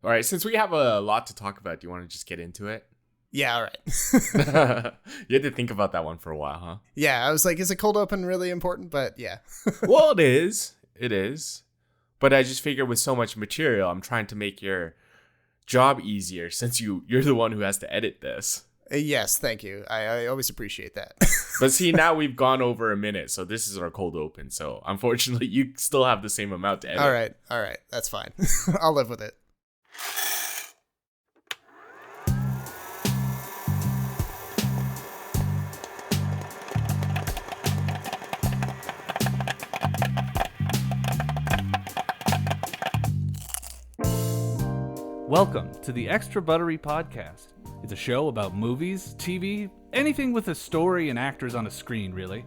All right, since we have a lot to talk about, do you want to just get into it? Yeah, all right. You had to think about that one for a while, huh? Yeah, I was like, is a cold open really important? But yeah. Well, it is. It is. But I just figure with so much material, I'm trying to make your job easier since you're the one who has to edit this. Yes, thank you. I always appreciate that. But see, now we've gone over a minute, so this is our cold open. So unfortunately, you still have the same amount to edit. All right. That's fine. I'll live with it. Welcome to the Extra Buttery Podcast. It's a show about movies, TV, anything with a story and actors on a screen, really.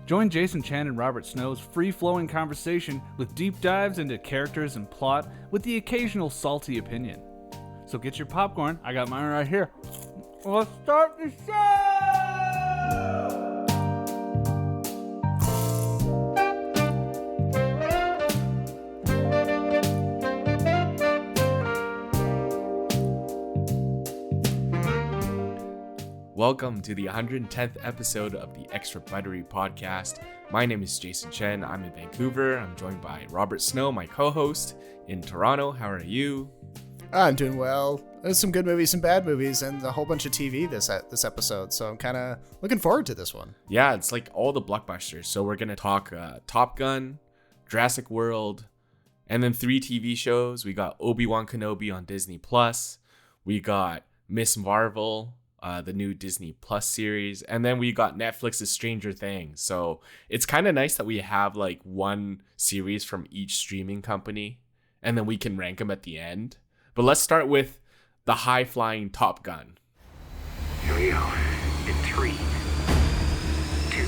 Join Jason Chen and Robert Snow's free-flowing conversation with deep dives into characters and plot with the occasional salty opinion. So get your popcorn, I got mine right here. Let's start the show! Welcome to the 110th episode of the Extra Buttery Podcast. My name is Jason Chen. I'm in Vancouver. I'm joined by Robert Snow, my co-host in Toronto. How are you? I'm doing well. There's some good movies, some bad movies, and a whole bunch of TV this episode. So I'm kind of looking forward to this one. Yeah, it's like all the blockbusters. So we're going to talk Top Gun, Jurassic World, and then 3 TV shows. We got OBI-WAN Kenobi on Disney+. We got Miss Marvel, the new Disney Plus series, and then we got Netflix's Stranger Things. So it's kind of nice that we have like one series from each streaming company, and then we can rank them at the end. But let's start with the high-flying Top Gun. Here we go. In 3, 2,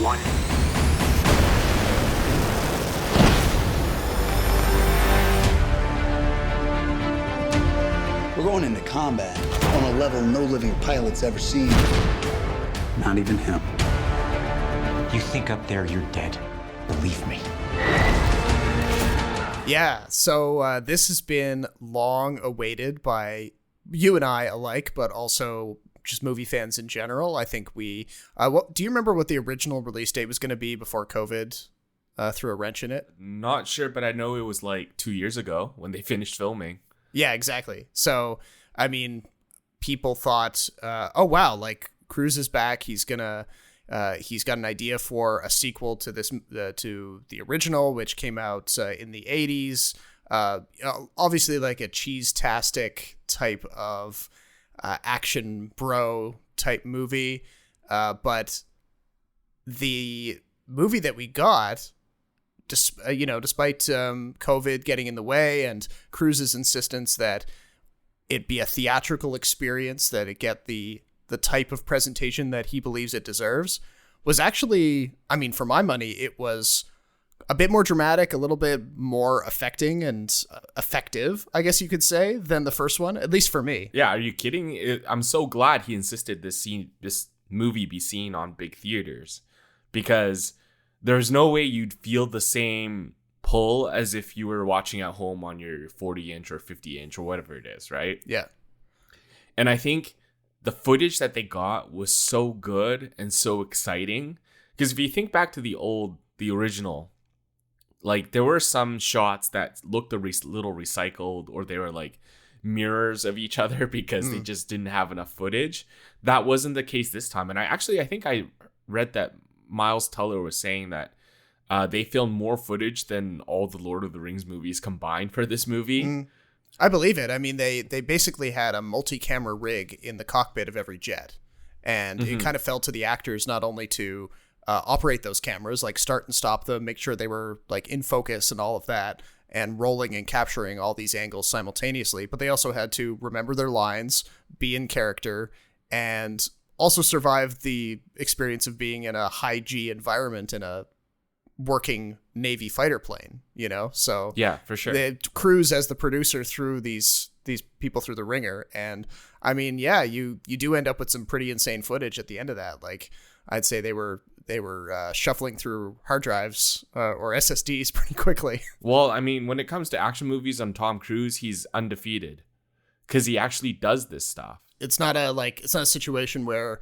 1. We're going into combat on a level no living pilot's ever seen. Not even him. You think up there you're dead. Believe me. Yeah, so this has been long awaited by you and I alike, but also just movie fans in general. I think do you remember what the original release date was going to be before COVID threw a wrench in it? Not sure, but I know it was like 2 years ago when they finished filming. Yeah, exactly. So, I mean, people thought, oh wow, like Cruise is back. He's got an idea for a sequel to this, to the original, which came out in the 80s. Obviously, like a cheese-tastic type of action bro type movie. But the movie that we got, despite COVID getting in the way and Cruise's insistence that it be a theatrical experience, that it get the type of presentation that he believes it deserves, was actually, I mean, for my money, it was a bit more dramatic, a little bit more affecting and effective, I guess you could say, than the first one, at least for me. Yeah, are you kidding? I'm so glad he insisted this movie be seen on big theaters, because there's no way you'd feel the same pull as if you were watching at home on your 40-inch or 50-inch or whatever it is, right? Yeah. And I think the footage that they got was so good and so exciting, because if you think back to the original, like there were some shots that looked a little recycled, or they were like mirrors of each other because they just didn't have enough footage. That wasn't the case this time. And I think I read that Miles Teller was saying that they filmed more footage than all the Lord of the Rings movies combined for this movie. I believe it. I mean, they basically had a multi-camera rig in the cockpit of every jet. And it kind of fell to the actors not only to operate those cameras, like start and stop them, make sure they were like in focus and all of that, and rolling and capturing all these angles simultaneously, but they also had to remember their lines, be in character, and also survive the experience of being in a high G environment in a working Navy fighter plane, you know? So yeah, for sure. They Cruise as the producer threw these people through the ringer. And I mean, yeah, you do end up with some pretty insane footage at the end of that. Like I'd say they were shuffling through hard drives or SSDs pretty quickly. Well, I mean, when it comes to action movies on Tom Cruise, he's undefeated because he actually does this stuff. It's not a situation where,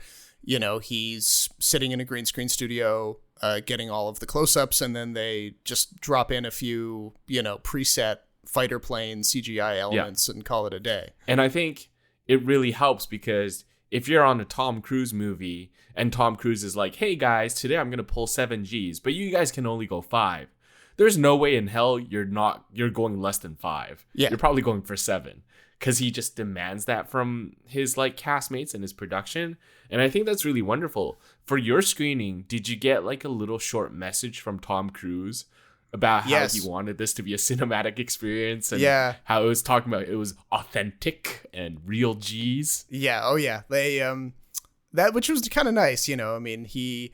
he's sitting in a green screen studio, getting all of the close-ups, and then they just drop in a few, preset fighter plane CGI elements and call it a day. And I think it really helps because if you're on a Tom Cruise movie and Tom Cruise is like, hey guys, today I'm going to pull 7 Gs, but you guys can only go 5. There's no way in hell you're going less than 5. Yeah. You're probably going for 7 because he just demands that from his like castmates and his production. And I think that's really wonderful. For your screening, did you get like a little short message from Tom Cruise about how he wanted this to be a cinematic experience and how it was talking about it was authentic and real G's? Yeah. Oh yeah. They that, which was kind of nice, I mean, he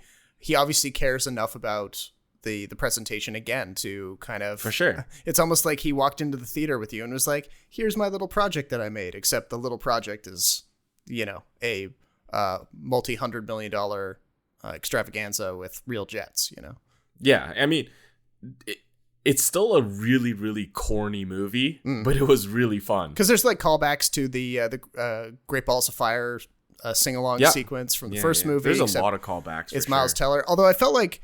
obviously cares enough about the presentation again to kind of, for sure. It's almost like he walked into the theater with you and was like, here's my little project that I made, except the little project is, a multi-$100 million extravaganza with real jets, Yeah. I mean, it's still a really, really corny movie, but it was really fun. Because there's like callbacks to the Great Balls of Fire sing-along sequence from the first movie. There's a lot of callbacks. It's Miles Teller. Although I felt like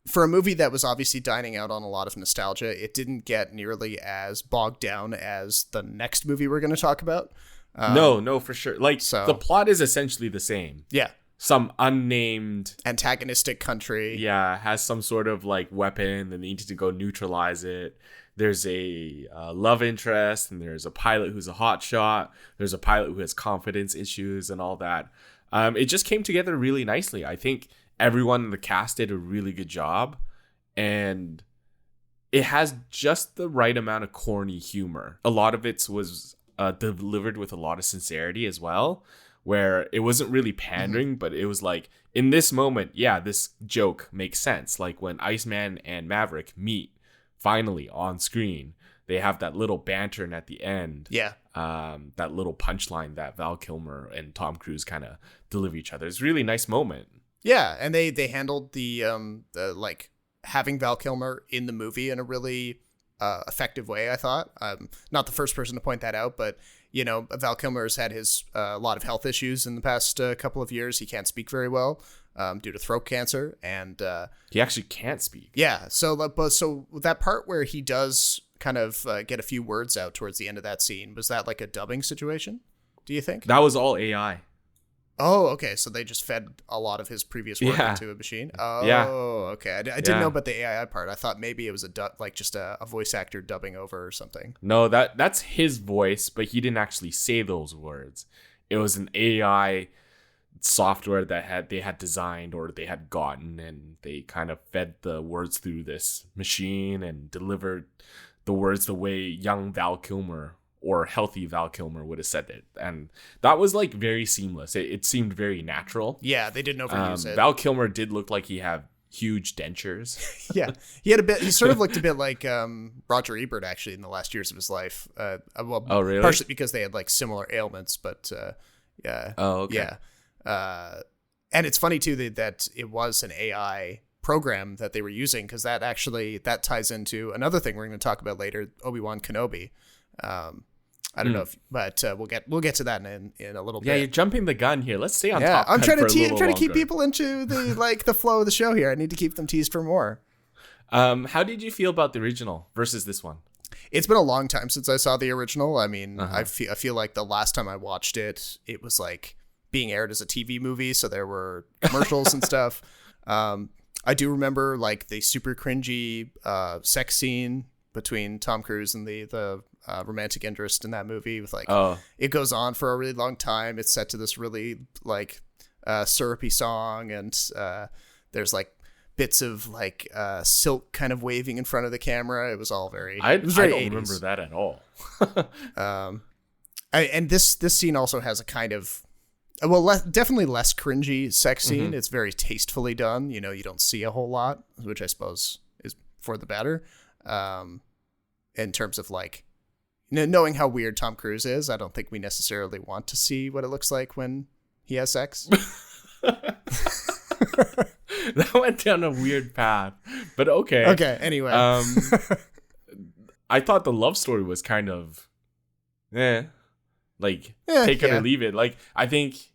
for a movie that was obviously dining out on a lot of nostalgia, it didn't get nearly as bogged down as the next movie we're going to talk about. No, for sure. Like, the plot is essentially the same. Yeah. Some unnamed antagonistic country. Yeah, has some sort of like weapon that needs to go neutralize it. There's a love interest, and there's a pilot who's a hotshot. There's a pilot who has confidence issues and all that. It just came together really nicely. I think everyone in the cast did a really good job, and it has just the right amount of corny humor. A lot of it was delivered with a lot of sincerity as well, where it wasn't really pandering, but it was like, in this moment, this joke makes sense. Like when Iceman and Maverick meet finally on screen, they have that little banter, and at the end, that little punchline that Val Kilmer and Tom Cruise kind of deliver each other. It's a really nice moment. Yeah, and they handled the like having Val Kilmer in the movie in a really effective way, I thought. Not the first person to point that out, but Val Kilmer has had his a lot of health issues in the past couple of years. He can't speak very well due to throat cancer, and he actually can't speak. Yeah, so that part where he does kind of get a few words out towards the end of that scene, was that like a dubbing situation, do you think? That was all AI. Oh, okay. So they just fed a lot of his previous work into a machine. Oh, okay. I didn't know about the AI part. I thought maybe it was just a voice actor dubbing over or something. No, that's his voice, but he didn't actually say those words. It was an AI software that they had designed or they had gotten, and they kind of fed the words through this machine and delivered the words the way young Val Kilmer or healthy Val Kilmer would have said it. And that was like very seamless. It seemed very natural. Yeah, they didn't overuse it. Val Kilmer did look like he had huge dentures. Yeah, he sort of looked a bit like Roger Ebert actually in the last years of his life. Well, oh, really? Partially because they had like similar ailments, but yeah. Oh, okay. Yeah. And it's funny too that it was an AI program that they were using, because that ties into another thing we're going to talk about later, Obi-Wan Kenobi. I don't know but we'll get to that in a little bit. Yeah, you're jumping the gun here. Let's stay on top. I'm trying to keep people into the flow of the show here. I need to keep them teased for more. How did you feel about the original versus this one? It's been a long time since I saw the original. I mean, I feel like the last time I watched it, it was like being aired as a TV movie, so there were commercials and stuff. I do remember like the super cringy sex scene between Tom Cruise and the romantic interest in that movie, with like it goes on for a really long time. It's set to this really like syrupy song, and there's like bits of like silk kind of waving in front of the camera. It was all very I don't 80s. Remember that at all. And this scene also has a kind of definitely less cringy sex scene. It's very tastefully done. You don't see a whole lot, which I suppose is for the better. In terms of like knowing how weird Tom Cruise is, I don't think we necessarily want to see what it looks like when he has sex. That went down a weird path. But okay. Okay, anyway. I thought the love story was kind of take it or leave it. Like, I think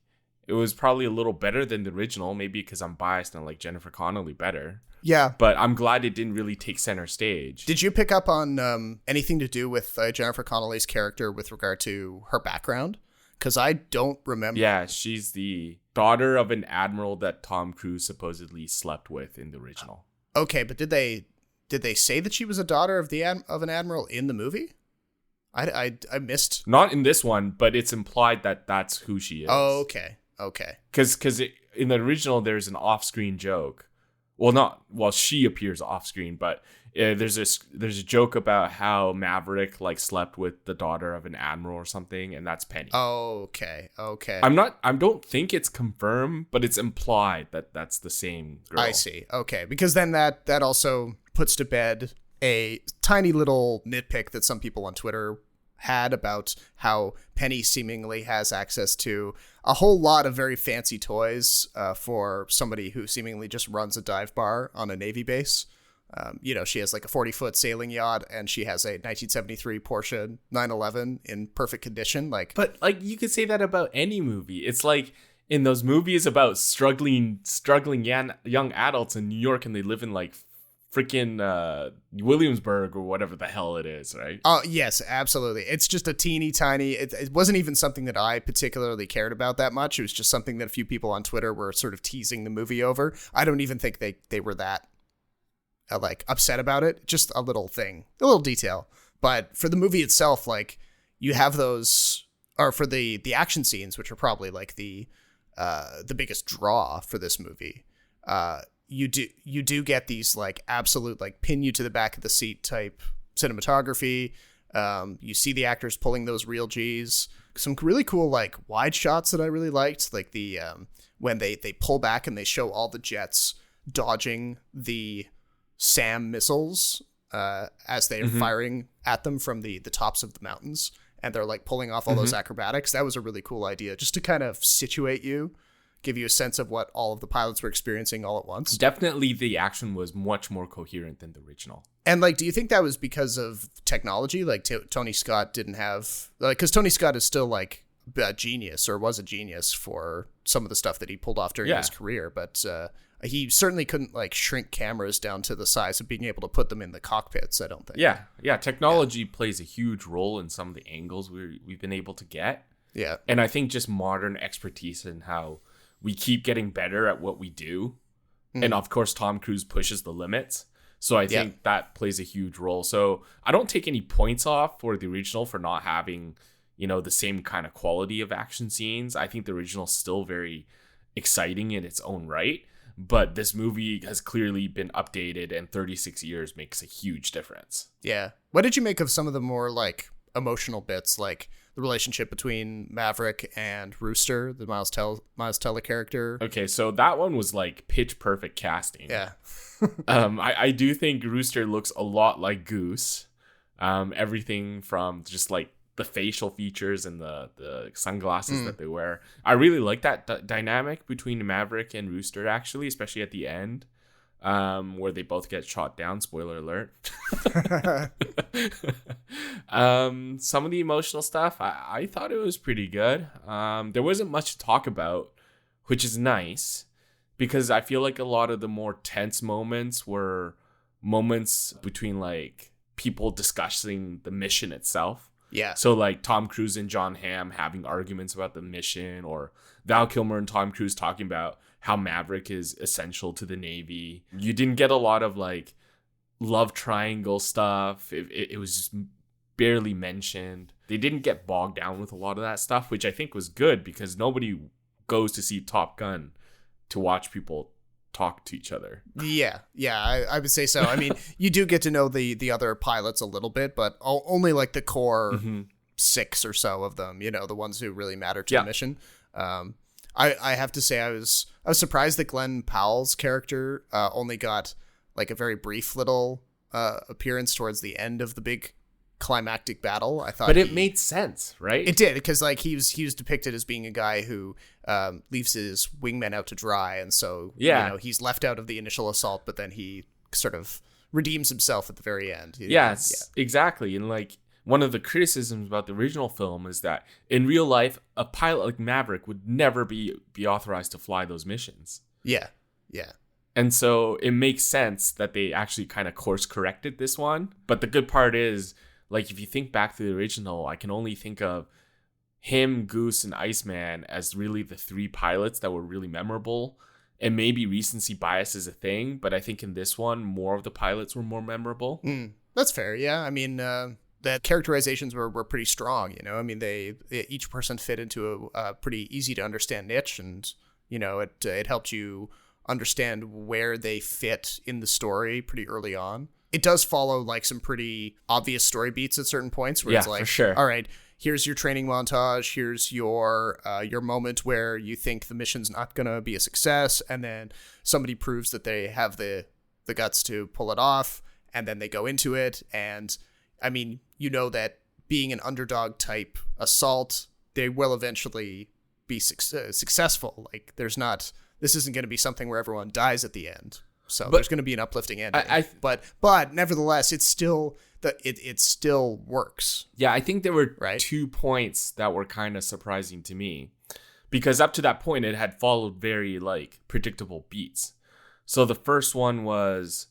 it was probably a little better than the original, maybe because I'm biased and like Jennifer Connelly better. Yeah. But I'm glad it didn't really take center stage. Did you pick up on anything to do with Jennifer Connelly's character with regard to her background? Because I don't remember. Yeah, she's the daughter of an admiral that Tom Cruise supposedly slept with in the original. Okay, but did they say that she was a daughter of an admiral in the movie? I missed. Not in this one, but it's implied that that's who she is. Oh, okay. Because in the original, there's an off-screen joke. Well, she appears off-screen, but there's a joke about how Maverick like slept with the daughter of an admiral or something, and that's Penny. Oh, okay. I don't think it's confirmed, but it's implied that that's the same girl. I see. Okay, because then that also puts to bed a tiny little nitpick that some people on Twitter had about how Penny seemingly has access to a whole lot of very fancy toys for somebody who seemingly just runs a dive bar on a Navy base. She has like a 40-foot sailing yacht, and she has a 1973 Porsche 911 in perfect condition. But you could say that about any movie. It's like in those movies about struggling young adults in New York, and they live in like freaking Williamsburg or whatever the hell it is, right? Yes, absolutely. It's just a teeny tiny. It wasn't even something that I particularly cared about that much. It was just something that a few people on Twitter were sort of teasing the movie over. I don't even think they were that upset about it. Just a little thing, a little detail. But for the movie itself, like, you have those, or for the action scenes, which are probably like the biggest draw for this movie. You do get these like absolute like pin you to the back of the seat type cinematography. You see the actors pulling those real G's. Some really cool like wide shots that I really liked, like the when they pull back and they show all the jets dodging the SAM missiles as they're firing at them from the tops of the mountains, and they're like pulling off all those acrobatics. That was a really cool idea, just to kind of situate you, give you a sense of what all of the pilots were experiencing all at once. Definitely the action was much more coherent than the original. And like, do you think that was because of technology? Like Tony Scott didn't have, like, because Tony Scott is still like a genius, or was a genius for some of the stuff that he pulled off during his career. But he certainly couldn't like shrink cameras down to the size of being able to put them in the cockpits, I don't think. Yeah. Technology plays a huge role in some of the angles we've been able to get. Yeah. And I think just modern expertise and how we keep getting better at what we do. And of course, Tom Cruise pushes the limits. So I think that plays a huge role. So I don't take any points off for the original for not having, the same kind of quality of action scenes. I think the original is still very exciting in its own right. But this movie has clearly been updated, and 36 years makes a huge difference. Yeah. What did you make of some of the more like emotional bits, like the relationship between Maverick and Rooster, the Miles Teller character? Okay, so that one was like pitch perfect casting. Yeah. I do think Rooster looks a lot like Goose. Everything from just like the facial features and the sunglasses that they wear. I really like that dynamic between Maverick and Rooster, actually, especially at the end, where they both get shot down. Spoiler alert. Some of the emotional stuff, I thought it was pretty good. There wasn't much to talk about, which is nice, because I feel like a lot of the more tense moments were moments between like people discussing the mission itself. Yeah. So like Tom Cruise and John Hamm having arguments about the mission, or Val Kilmer and Tom Cruise talking about how Maverick is essential to the Navy. You didn't get a lot of like love triangle stuff. It was just barely mentioned. They didn't get bogged down with a lot of that stuff, which I think was good, because nobody goes to see Top Gun to watch people talk to each other. Yeah, I would say so. I mean, you do get to know the other pilots a little bit, but only like the core 6 or so of them, the ones who really matter to the mission. I have to say I was surprised that Glenn Powell's character only got like a very brief little appearance towards the end of the big climactic battle. I thought, but it made sense, right? It did, because like he was depicted as being a guy who leaves his wingmen out to dry, and so he's left out of the initial assault, but then he sort of redeems himself at the very end. Yes, exactly. And like one of the criticisms about the original film is that in real life, a pilot like Maverick would never be authorized to fly those missions. Yeah. And so it makes sense that they actually kind of course corrected this one. But the good part is, like, if you think back to the original, I can only think of him, Goose, and Iceman as really the three pilots that were really memorable. And maybe recency bias is a thing, but I think in this one, more of the pilots were more memorable. That's fair. Yeah. I mean, the characterizations were pretty strong, I mean, they each person fit into a pretty easy to understand niche, and, it helped you understand where they fit in the story pretty early on. It does follow like some pretty obvious story beats at certain points where it's like, for sure. All right, here's your training montage. Here's your moment where you think the mission's not going to be a success. And then somebody proves that they have the guts to pull it off. And then they go into it. And I mean, that being an underdog type assault, they will eventually be successful. Like this isn't going to be something where everyone dies at the end. So there's going to be an uplifting ending. But nevertheless, it's still it still works. Yeah, I think there were 2 points that were kind of surprising to me, because up to that point it had followed very like predictable beats. So the first one was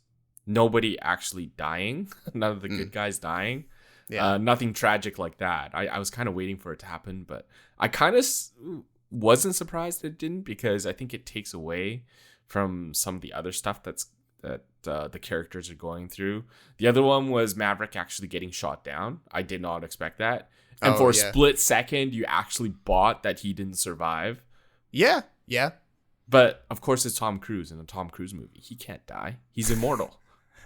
nobody actually dying, none of the good guys dying. Yeah. Nothing tragic like that. I was kind of waiting for it to happen, but I kind of wasn't surprised it didn't, because I think it takes away from some of the other stuff that the characters are going through. The other one was Maverick actually getting shot down. I did not expect that. And for a split second, you actually bought that he didn't survive. Yeah. But of course, it's Tom Cruise in a Tom Cruise movie. He can't die. He's immortal.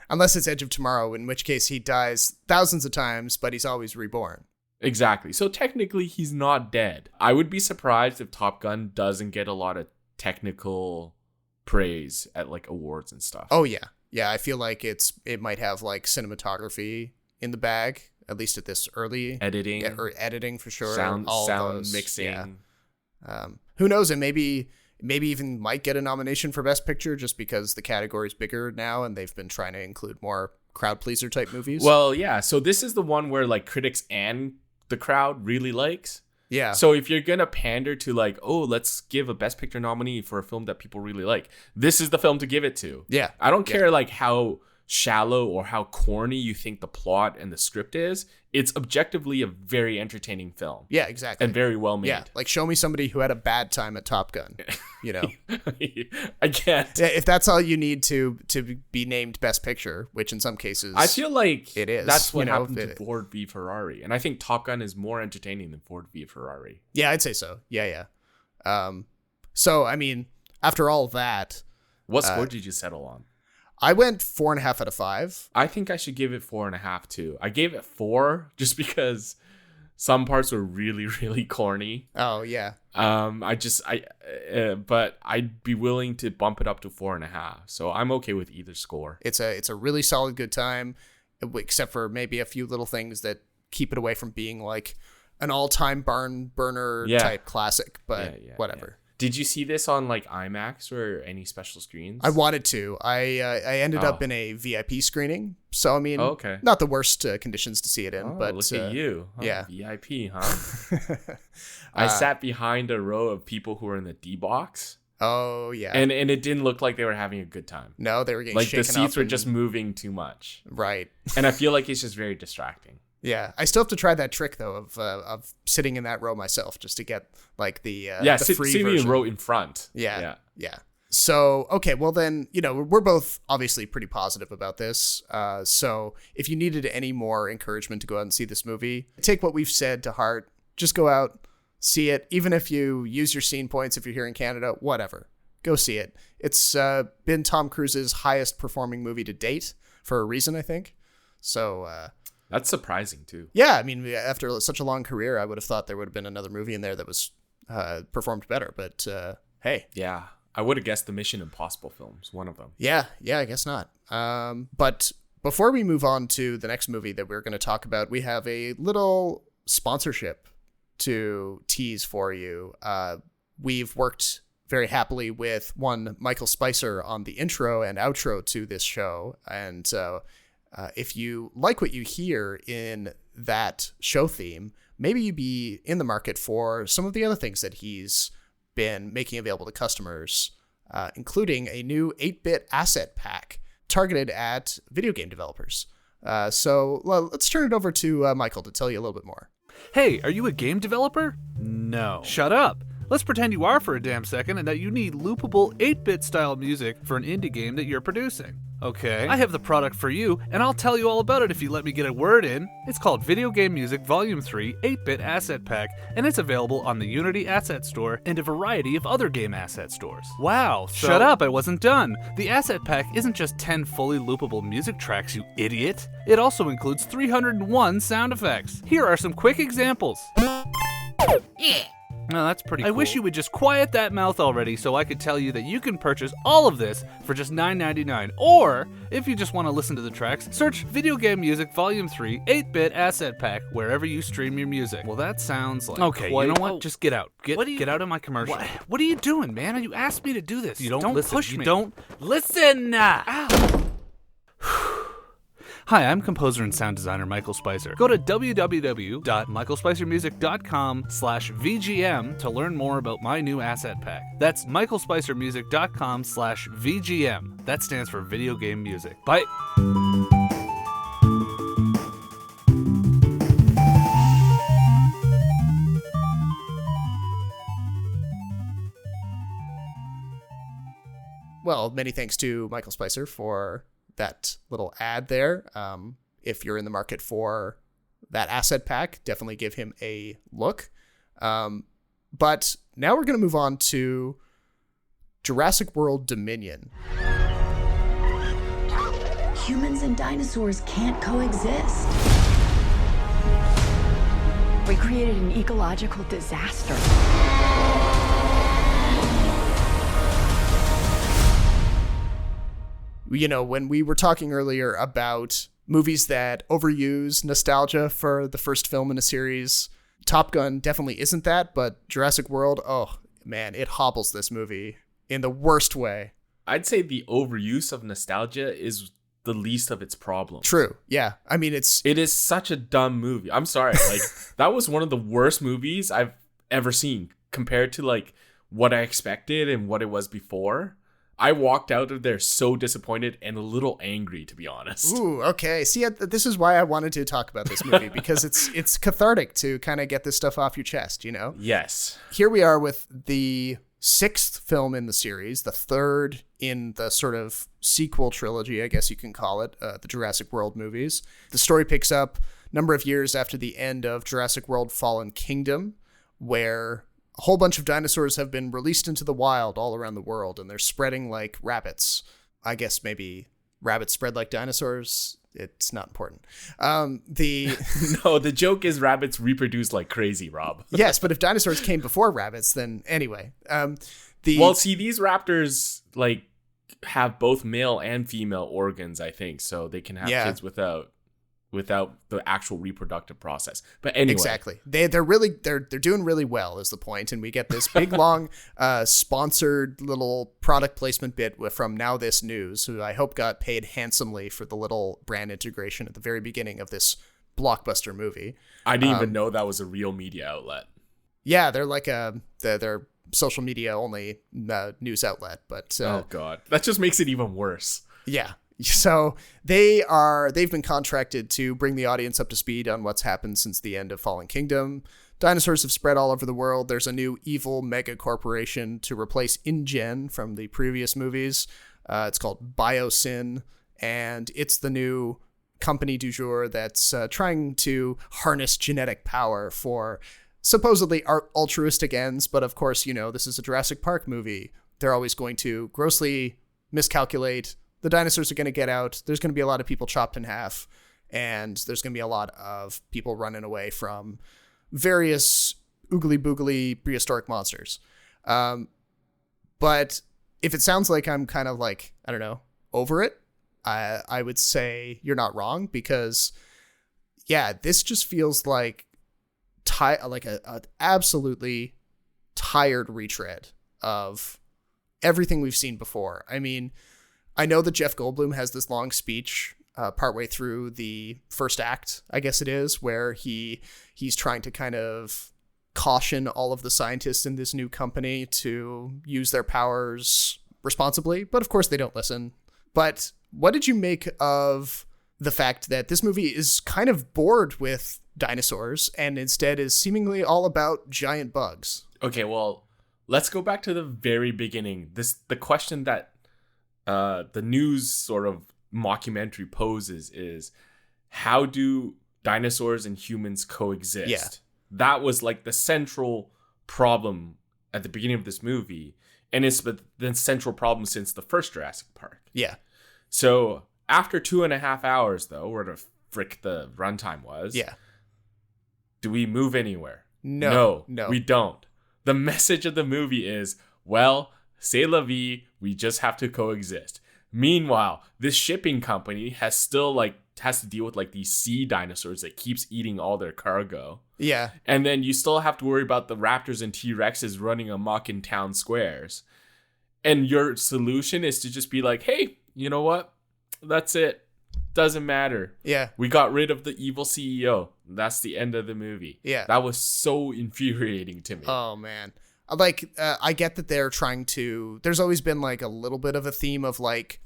Unless it's Edge of Tomorrow, in which case he dies thousands of times, but he's always reborn. Exactly. So technically, he's not dead. I would be surprised if Top Gun doesn't get a lot of technical praise at like awards and stuff. Oh yeah. I feel like it might have like cinematography in the bag, at least at this early editing for sure. Sound mixing. Yeah. Who knows? And maybe even might get a nomination for Best Picture just because the category's bigger now and they've been trying to include more crowd pleaser type movies. Well, yeah. So this is the one where like critics and the crowd really likes. Yeah. So if you're going to pander to like, oh, let's give a Best Picture nominee for a film that people really like, this is the film to give it to. Yeah. I don't care like how shallow or how corny you think the plot and the script is. It's objectively a very entertaining film. Yeah, exactly. And very well made. Yeah, like show me somebody who had a bad time at Top Gun, I can't. If that's all you need to be named Best Picture, which in some cases I feel like it is. That's what happened to Ford v Ferrari. And I think Top Gun is more entertaining than Ford v Ferrari. Yeah, I'd say so. Yeah. So, I mean, after all of that... What score did you settle on? I went 4.5 out of 5. I think I should give it 4.5 too. I gave it 4 just because some parts were really, really corny. Oh yeah. But I'd be willing to bump it up to 4.5. So I'm okay with either score. It's a really solid good time, except for maybe a few little things that keep it away from being like an all-time barn burner type classic. But whatever. Yeah. Did you see this on like IMAX or any special screens? I wanted to. I ended up in a VIP screening. So, I mean, not the worst conditions to see it in. But look at you. Huh? Yeah. VIP, huh? I sat behind a row of people who were in the D box. Oh, yeah. And it didn't look like they were having a good time. No, they were getting like shaken up. The seats were just moving too much. Right. And I feel like it's just very distracting. Yeah, I still have to try that trick though of sitting in that row myself just to get like the free sitting version. in row in front. Yeah. So okay, well then we're both obviously pretty positive about this. So if you needed any more encouragement to go out and see this movie, take what we've said to heart. Just go out, see it. Even if you use your scene points, if you're here in Canada, whatever, go see it. It's been Tom Cruise's highest performing movie to date for a reason, I think. So. That's surprising too. Yeah, I mean, after such a long career, I would have thought there would have been another movie in there that was performed better. But hey, yeah, I would have guessed the Mission Impossible films, one of them. Yeah, I guess not. But before we move on to the next movie that we're going to talk about, we have a little sponsorship to tease for you. We've worked very happily with one Michael Spicer on the intro and outro to this show. And if you like what you hear in that show theme, maybe you'd be in the market for some of the other things that he's been making available to customers, including a new 8-bit asset pack targeted at video game developers. So let's turn it over to Michael to tell you a little bit more. Hey, are you a game developer? No. Shut up. Let's pretend you are for a damn second and that you need loopable 8-bit style music for an indie game that you're producing. Okay, I have the product for you, and I'll tell you all about it if you let me get a word in. It's called Video Game Music Volume 3 8-Bit Asset Pack, and it's available on the Unity Asset Store and a variety of other game asset stores. Wow, shut up, I wasn't done. The Asset Pack isn't just 10 fully loopable music tracks, you idiot. It also includes 301 sound effects. Here are some quick examples. Yeah. No, that's pretty cool. I wish you would just quiet that mouth already so I could tell you that you can purchase all of this for just $9.99. Or, if you just want to listen to the tracks, search Video Game Music Volume 3 8-Bit Asset Pack wherever you stream your music. Well, that sounds like okay, you know what? Just get out. Get out of my commercial. What are you doing, man? You asked me to do this. You don't listen. Push me. You don't listen. Ow. Hi, I'm composer and sound designer Michael Spicer. Go to www.michaelspicermusic.com/VGM to learn more about my new asset pack. That's michaelspicermusic.com/VGM. That stands for Video Game Music. Bye. Well, many thanks to Michael Spicer for that little ad there. If you're in the market for that asset pack, definitely give him a look. But now we're going to move on to Jurassic World Dominion. Humans and dinosaurs can't coexist. We created an ecological disaster. You know, when we were talking earlier about movies that overuse nostalgia for the first film in a series, Top Gun definitely isn't that, but Jurassic World, oh man, it hobbles this movie in the worst way. I'd say the overuse of nostalgia is the least of its problems. True. Yeah. I mean, it is such a dumb movie. I'm sorry. Like, that was one of the worst movies I've ever seen compared to like what I expected and what it was before. I walked out of there so disappointed and a little angry, to be honest. Ooh, okay. See, this is why I wanted to talk about this movie, because it's cathartic to kind of get this stuff off your chest, you know? Yes. Here we are with the 6th film in the series, the 3rd in the sort of sequel trilogy, I guess you can call it, the Jurassic World movies. The story picks up a number of years after the end of Jurassic World Fallen Kingdom, where a whole bunch of dinosaurs have been released into the wild all around the world, and they're spreading like rabbits. I guess maybe rabbits spread like dinosaurs. It's not important. No, the joke is rabbits reproduce like crazy, Rob. Yes, but if dinosaurs came before rabbits, then anyway. Well, see, these raptors like have both male and female organs, I think, so they can have kids without the actual reproductive process. But anyway, exactly, they're doing really well is the point, and we get this big long sponsored little product placement bit from Now This News, who I hope got paid handsomely for the little brand integration at the very beginning of this blockbuster movie. I didn't even know that was a real media outlet. Yeah, they're like they're social media only news outlet, but oh god, that just makes it even worse. Yeah. So they've been contracted to bring the audience up to speed on what's happened since the end of Fallen Kingdom. Dinosaurs have spread all over the world. There's a new evil mega corporation to replace InGen from the previous movies. It's called Biosyn, and it's the new company du jour that's trying to harness genetic power for supposedly altruistic ends. But of course, you know, this is a Jurassic Park movie. They're always going to grossly miscalculate. The dinosaurs are going to get out. There's going to be a lot of people chopped in half, and there's going to be a lot of people running away from various oogly boogly prehistoric monsters. But if it sounds like I'm kind of like, I don't know, over it, I would say you're not wrong, because yeah, this just feels like a absolutely tired retread of everything we've seen before. I mean, I know that Jeff Goldblum has this long speech partway through the first act, I guess it is, where he's trying to kind of caution all of the scientists in this new company to use their powers responsibly, but of course they don't listen. But what did you make of the fact that this movie is kind of bored with dinosaurs and instead is seemingly all about giant bugs? Okay, well, let's go back to the very beginning. The question that the news sort of mockumentary poses is, how do dinosaurs and humans coexist? Yeah. That was like the central problem at the beginning of this movie, and it's been the central problem since the first Jurassic Park. Yeah. So after 2.5 hours, though, where the frick the runtime was, Yeah. do we move anywhere? No. We don't. The message of the movie is, well, c'est la vie, we just have to coexist. Meanwhile, this shipping company has to deal with like these sea dinosaurs that keeps eating all their cargo. Yeah. And then you still have to worry about the raptors and T-Rexes running amok in town squares. And your solution is to just be like, hey, you know what? That's it. Doesn't matter. Yeah. We got rid of the evil CEO. That's the end of the movie. Yeah. That was so infuriating to me. Oh, man. Like, I get that they're trying to... There's always been, like, a little bit of a theme of, like,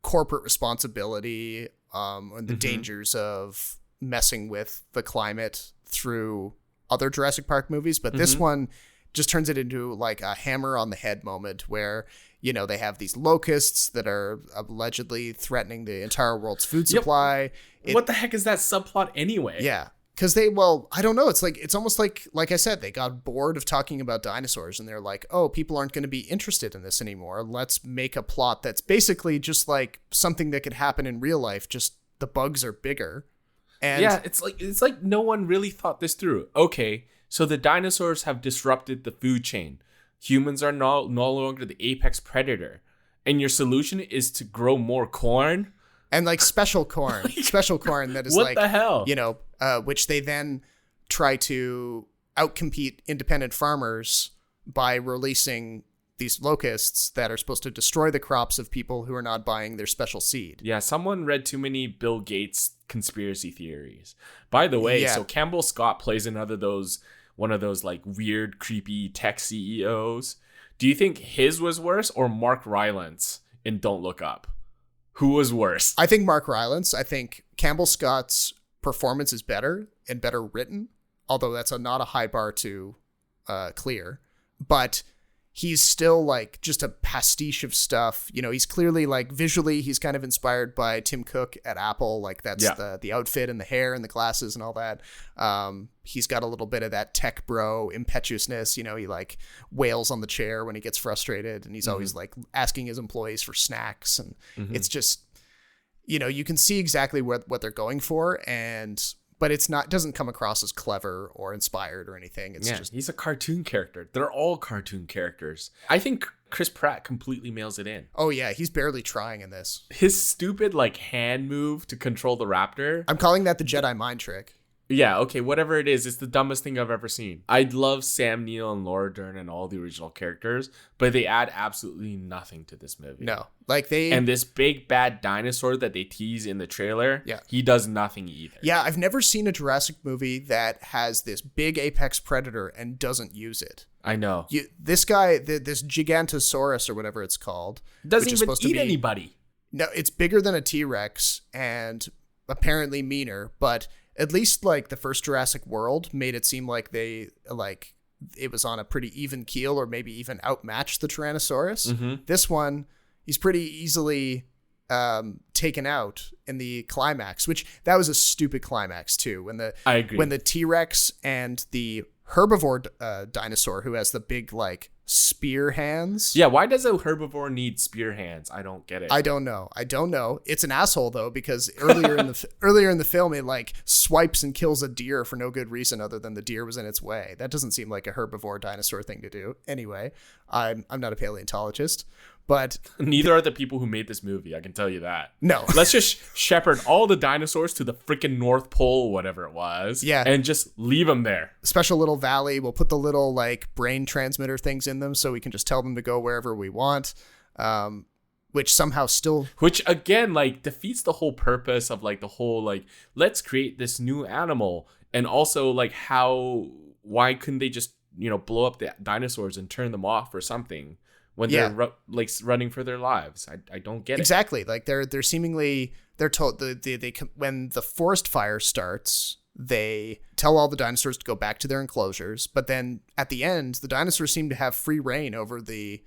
corporate responsibility and the dangers of messing with the climate through other Jurassic Park movies. But this one just turns it into, like, a hammer on the head moment where, you know, they have these locusts that are allegedly threatening the entire world's food supply. What the heck is that subplot anyway? Yeah. Because I don't know. It's almost like I said, they got bored of talking about dinosaurs and they're like, oh, people aren't going to be interested in this anymore. Let's make a plot that's basically just like something that could happen in real life. Just the bugs are bigger. And yeah, it's like no one really thought this through. Okay, so the dinosaurs have disrupted the food chain. Humans are no longer the apex predator. And your solution is to grow more corn? And like special corn that is what like, the hell? You know, which they then try to outcompete independent farmers by releasing these locusts that are supposed to destroy the crops of people who are not buying their special seed. Yeah, someone read too many Bill Gates conspiracy theories. By the way, so Campbell Scott plays one of those like weird, creepy tech CEOs. Do you think his was worse or Mark Rylance in Don't Look Up? Who was worse? I think Mark Rylance. I think Campbell Scott's performance is better and better written, although that's not a high bar to clear. But he's still like just a pastiche of stuff. You know, he's clearly like visually, he's kind of inspired by Tim Cook at Apple. Like that's the outfit and the hair and the glasses and all that. He's got a little bit of that tech bro impetuousness. You know, he like wails on the chair when he gets frustrated and he's always like asking his employees for snacks. And it's just, you know, you can see exactly what they're going for. But doesn't come across as clever or inspired or anything. It's just, he's a cartoon character. They're all cartoon characters. I think Chris Pratt completely mails it in. oh yeah, he's barely trying in this. His stupid like hand move to control the raptor. I'm calling that the Jedi mind trick. Yeah, okay, whatever it is, it's the dumbest thing I've ever seen. I love Sam Neill and Laura Dern and all the original characters, but they add absolutely nothing to this movie. No, and this big bad dinosaur that they tease in the trailer, he does nothing either. Yeah, I've never seen a Jurassic movie that has this big apex predator and doesn't use it. I know. This guy, this Gigantosaurus or whatever it's called, doesn't even eat anybody. No, it's bigger than a T-Rex and apparently meaner, but at least like the first Jurassic World made it seem like it was on a pretty even keel or maybe even outmatched the Tyrannosaurus. This one, he's pretty easily taken out in the climax, which that was a stupid climax too. I agree. When the T-Rex and the herbivore dinosaur who has the big like spear hands. Yeah, why does a herbivore need spear hands? I don't get it. I don't know. It's an asshole though, because earlier in the film it like swipes and kills a deer for no good reason other than the deer was in its way. That doesn't seem like a herbivore dinosaur thing to do. Anyway, I'm not a paleontologist, But neither are the people who made this movie. I can tell you that. No. Let's just shepherd all the dinosaurs to the freaking North Pole, whatever it was. Yeah. And just leave them there. Special little valley. We'll put the little like brain transmitter things in them so we can just tell them to go wherever we want. Which somehow still... Which, again, like, defeats the whole purpose of, like, the whole, like, let's create this new animal. And also, like, why couldn't they just, you know, blow up the dinosaurs and turn them off or something when they're, like, running for their lives? I don't get it. Exactly. Like, they're seemingly... They're told... They when the forest fire starts, they tell all the dinosaurs to go back to their enclosures. But then, at the end, the dinosaurs seem to have free reign over the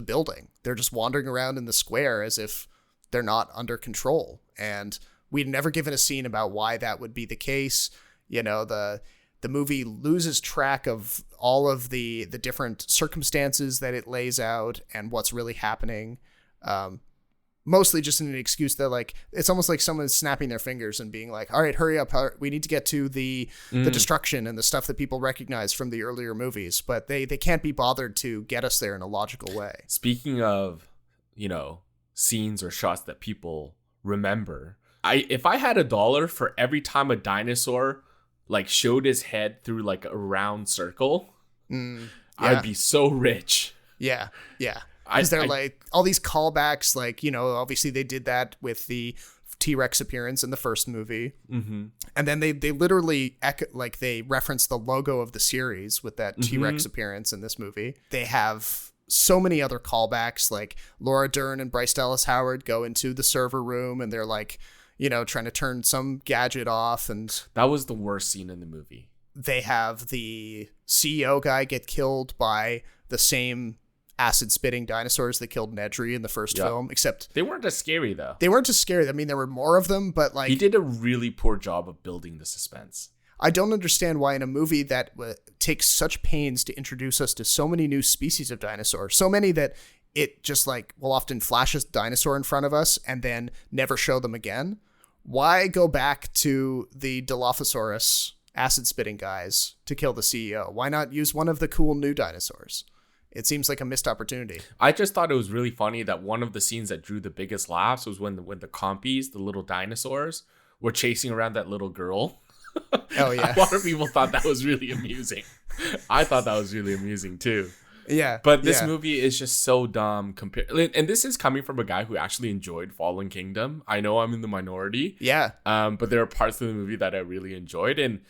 building. They're just wandering around in the square as if they're not under control. And we'd never given a scene about why that would be the case. You know, the movie loses track of all of the different circumstances that it lays out and what's really happening. Mostly just an excuse that, like, it's almost like someone's snapping their fingers and being like, all right, hurry up. We need to get to the destruction and the stuff that people recognize from the earlier movies. But they can't be bothered to get us there in a logical way. Speaking of, you know, scenes or shots that people remember, if I had $1 for every time a dinosaur, like, showed his head through, like, a round circle, I'd be so rich. Yeah, yeah. Because they're like all these callbacks, like, you know, obviously they did that with the T-Rex appearance in the first movie. Mm-hmm. And then they literally they reference the logo of the series with that T-Rex appearance in this movie. They have so many other callbacks, like Laura Dern and Bryce Dallas Howard go into the server room and they're like, you know, trying to turn some gadget off. And that was the worst scene in the movie. They have the CEO guy get killed by the same acid-spitting dinosaurs that killed Nedry in the first film, except... They weren't as scary, though. They weren't as scary. I mean, there were more of them, but, like... He did a really poor job of building the suspense. I don't understand why in a movie that takes such pains to introduce us to so many new species of dinosaur, so many that it just, like, will often flash a dinosaur in front of us and then never show them again, why go back to the Dilophosaurus acid-spitting guys to kill the CEO? Why not use one of the cool new dinosaurs? It seems like a missed opportunity. I just thought it was really funny that one of the scenes that drew the biggest laughs was when the compies, the little dinosaurs, were chasing around that little girl. Oh, yeah. A lot of people thought that was really amusing. I thought that was really amusing, too. Yeah. But this movie is just so dumb and this is coming from a guy who actually enjoyed Fallen Kingdom. I know I'm in the minority. Yeah. But there are parts of the movie that I really enjoyed, and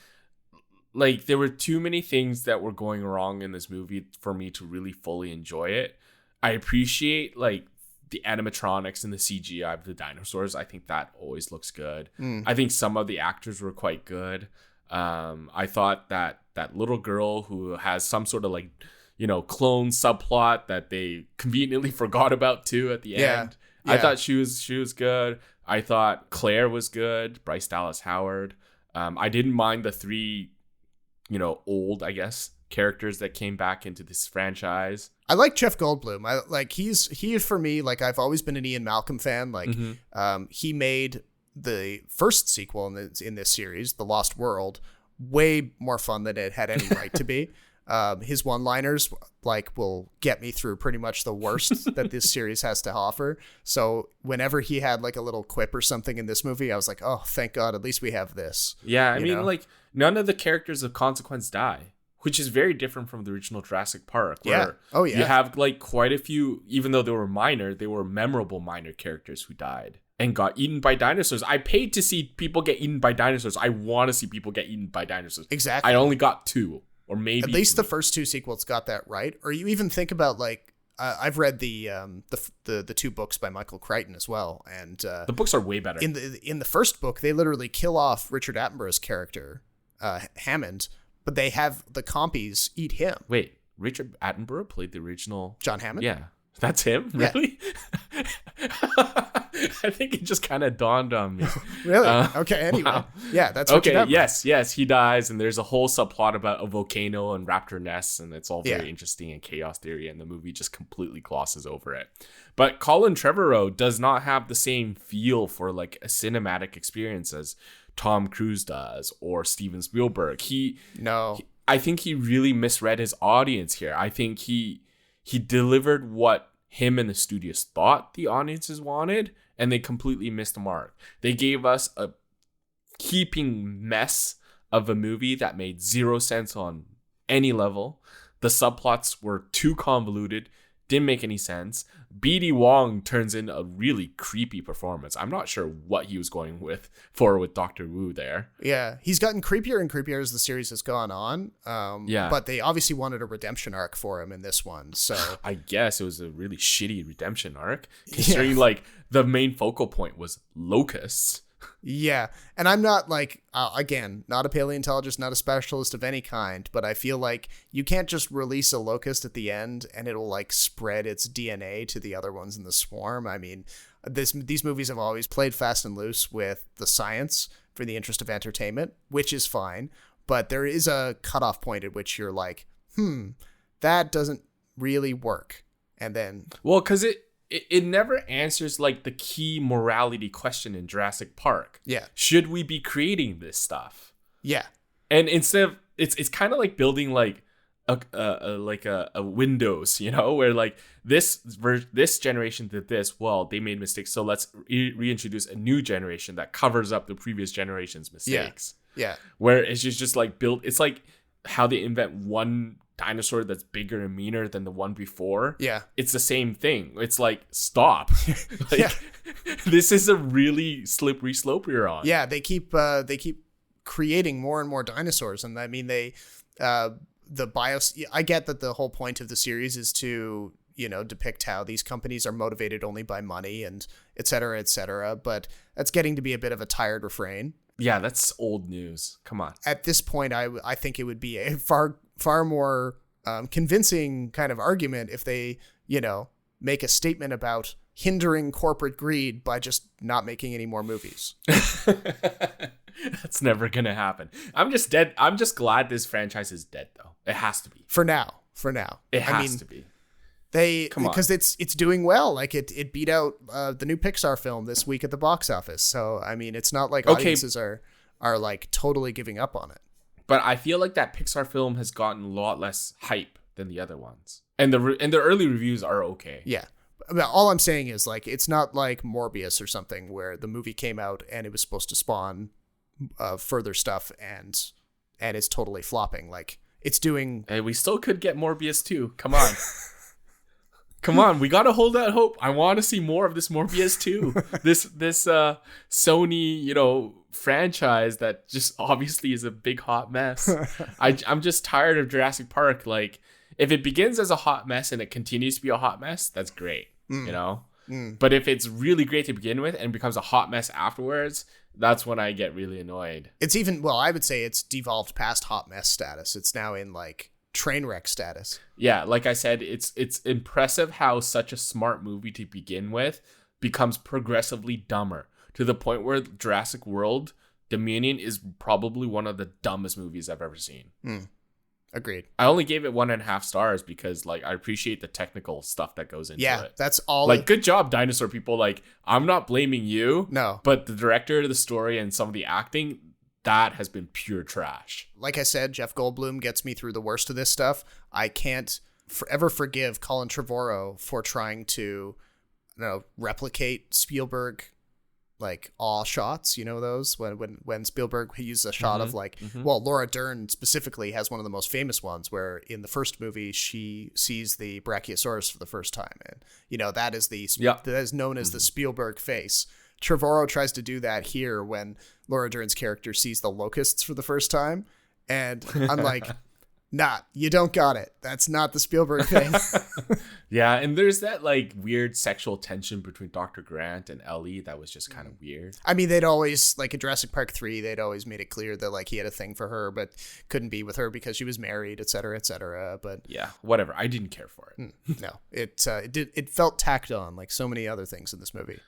like, there were too many things that were going wrong in this movie for me to really fully enjoy it. I appreciate, like, the animatronics and the CGI of the dinosaurs. I think that always looks good. I think some of the actors were quite good. I thought that little girl who has some sort of, like, you know, clone subplot that they conveniently forgot about, too, at the end. I thought she was good. I thought Claire was good. Bryce Dallas Howard. I didn't mind the 3... you know, old, I guess, characters that came back into this franchise. I like Jeff Goldblum. He for me, like, I've always been an Ian Malcolm fan. Like, he made the first sequel in this series, The Lost World, way more fun than it had any right to be. His one-liners, like, will get me through pretty much the worst that this series has to offer. So whenever he had, like, a little quip or something in this movie, I was like, oh, thank God, at least we have this. Yeah, I mean, like, none of the characters of consequence die, which is very different from the original Jurassic Park. Where you have, like, quite a few, even though they were minor, they were memorable minor characters who died and got eaten by dinosaurs. I paid to see people get eaten by dinosaurs. I want to see people get eaten by dinosaurs. Exactly. I only got 2. Or maybe at least the first 2 sequels got that right. Or you even think about, like, I've read the 2 books by Michael Crichton as well, and the books are way better. In the first book, they literally kill off Richard Attenborough's character, Hammond, but they have the compies eat him. Wait, Richard Attenborough played the original John Hammond? Yeah, that's him. Really? Yeah. I think it just kind of dawned on me. Really? Okay. Anyway, wow. Yeah, that's okay. Yes, he dies, and there's a whole subplot about a volcano and raptor nests, and it's all very interesting and chaos theory, and the movie just completely glosses over it. But Colin Trevorrow does not have the same feel for, like, a cinematic experience as Tom Cruise does or Steven Spielberg. I think he really misread his audience here. I think he delivered what him and the studios thought the audiences wanted, and they completely missed the mark. They gave us a heaping mess of a movie that made zero sense on any level. The subplots were too convoluted, didn't make any sense. BD Wong turns in a really creepy performance. I'm not sure what he was going with Dr. Wu there. Yeah, he's gotten creepier and creepier as the series has gone on. But they obviously wanted a redemption arc for him in this one. So I guess it was a really shitty redemption arc, considering like the main focal point was locusts. Yeah, and I'm not like, again, not a paleontologist, not a specialist of any kind, but I feel like you can't just release a locust at the end and it'll like spread its DNA to the other ones in the swarm. I mean, these movies have always played fast and loose with the science for the interest of entertainment, which is fine, but there is a cutoff point at which you're like, that doesn't really work. And then... Well, because it never answers like the key morality question in Jurassic Park. Yeah. Should we be creating this stuff? Yeah. And instead of it's kind of like building like a Windows, you know, where like this generation did this, well, they made mistakes, so let's reintroduce a new generation that covers up the previous generation's mistakes. Yeah. Where it's just like it's like how they invent one dinosaur that's bigger and meaner than the one before. Yeah. It's the same thing. It's like, stop. This is a really slippery slope you're on. Yeah, they keep creating more and more dinosaurs, and I mean I get that the whole point of the series is to, you know, depict how these companies are motivated only by money and et cetera, but that's getting to be a bit of a tired refrain. Yeah, that's old news. Come on. At this point, I think it would be a far more convincing kind of argument if they, you know, make a statement about hindering corporate greed by just not making any more movies. That's never going to happen. I'm just glad this franchise is dead, though. It has to be. For now. It has to be. Because it's doing well. Like it beat out the new Pixar film this week at the box office. So I mean, it's not like audiences are like totally giving up on it. But I feel like that Pixar film has gotten a lot less hype than the other ones, and the early reviews are okay. Yeah, all I'm saying is like it's not like Morbius or something where the movie came out and it was supposed to spawn further stuff and it's totally flopping. Like it's doing. Hey, we still could get Morbius too. Come on. Come on, we gotta hold out hope. I want to see more of this Morbius too. this Sony, you know, franchise that just obviously is a big hot mess. I'm just tired of Jurassic Park. Like, if it begins as a hot mess and it continues to be a hot mess, that's great, you know. But if it's really great to begin with and becomes a hot mess afterwards, that's when I get really annoyed. It's even, I would say it's devolved past hot mess status. It's now in like train wreck status. Yeah, like I said, it's impressive how such a smart movie to begin with becomes progressively dumber to the point where Jurassic World Dominion is probably one of the dumbest movies I've ever seen. Agreed. I only gave it 1.5 stars because like I appreciate the technical stuff that goes into it. Yeah, that's all. Like, good job, dinosaur people. Like, I'm not blaming you. No. But the director, the story, and some of the acting, that has been pure trash. Like I said, Jeff Goldblum gets me through the worst of this stuff. I can't ever forgive Colin Trevorrow for trying to, replicate Spielberg, like awe shots. You know those when Spielberg uses a shot of like, Laura Dern specifically has one of the most famous ones where in the first movie she sees the Brachiosaurus for the first time, and that is that is known as the Spielberg face. Trevorrow tries to do that here when Laura Dern's character sees the locusts for the first time. And I'm like, nah, you don't got it. That's not the Spielberg thing. Yeah, and there's that like weird sexual tension between Dr. Grant and Ellie that was just kind of weird. I mean, they'd always, like in Jurassic Park 3, they'd always made it clear that like he had a thing for her, but couldn't be with her because she was married, et cetera, et cetera. But yeah, whatever. I didn't care for it. No, it felt tacked on like so many other things in this movie.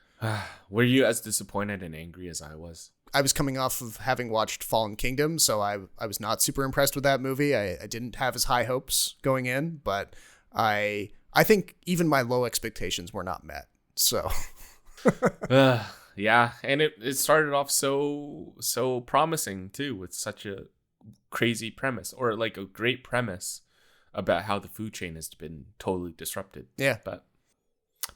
Were you as disappointed and angry as I was? I was coming off of having watched Fallen Kingdom, so I was not super impressed with that movie. I didn't have as high hopes going in, but I think even my low expectations were not met. So yeah, and it started off so promising too, with such a crazy premise, or like a great premise about how the food chain has been totally disrupted. Yeah, but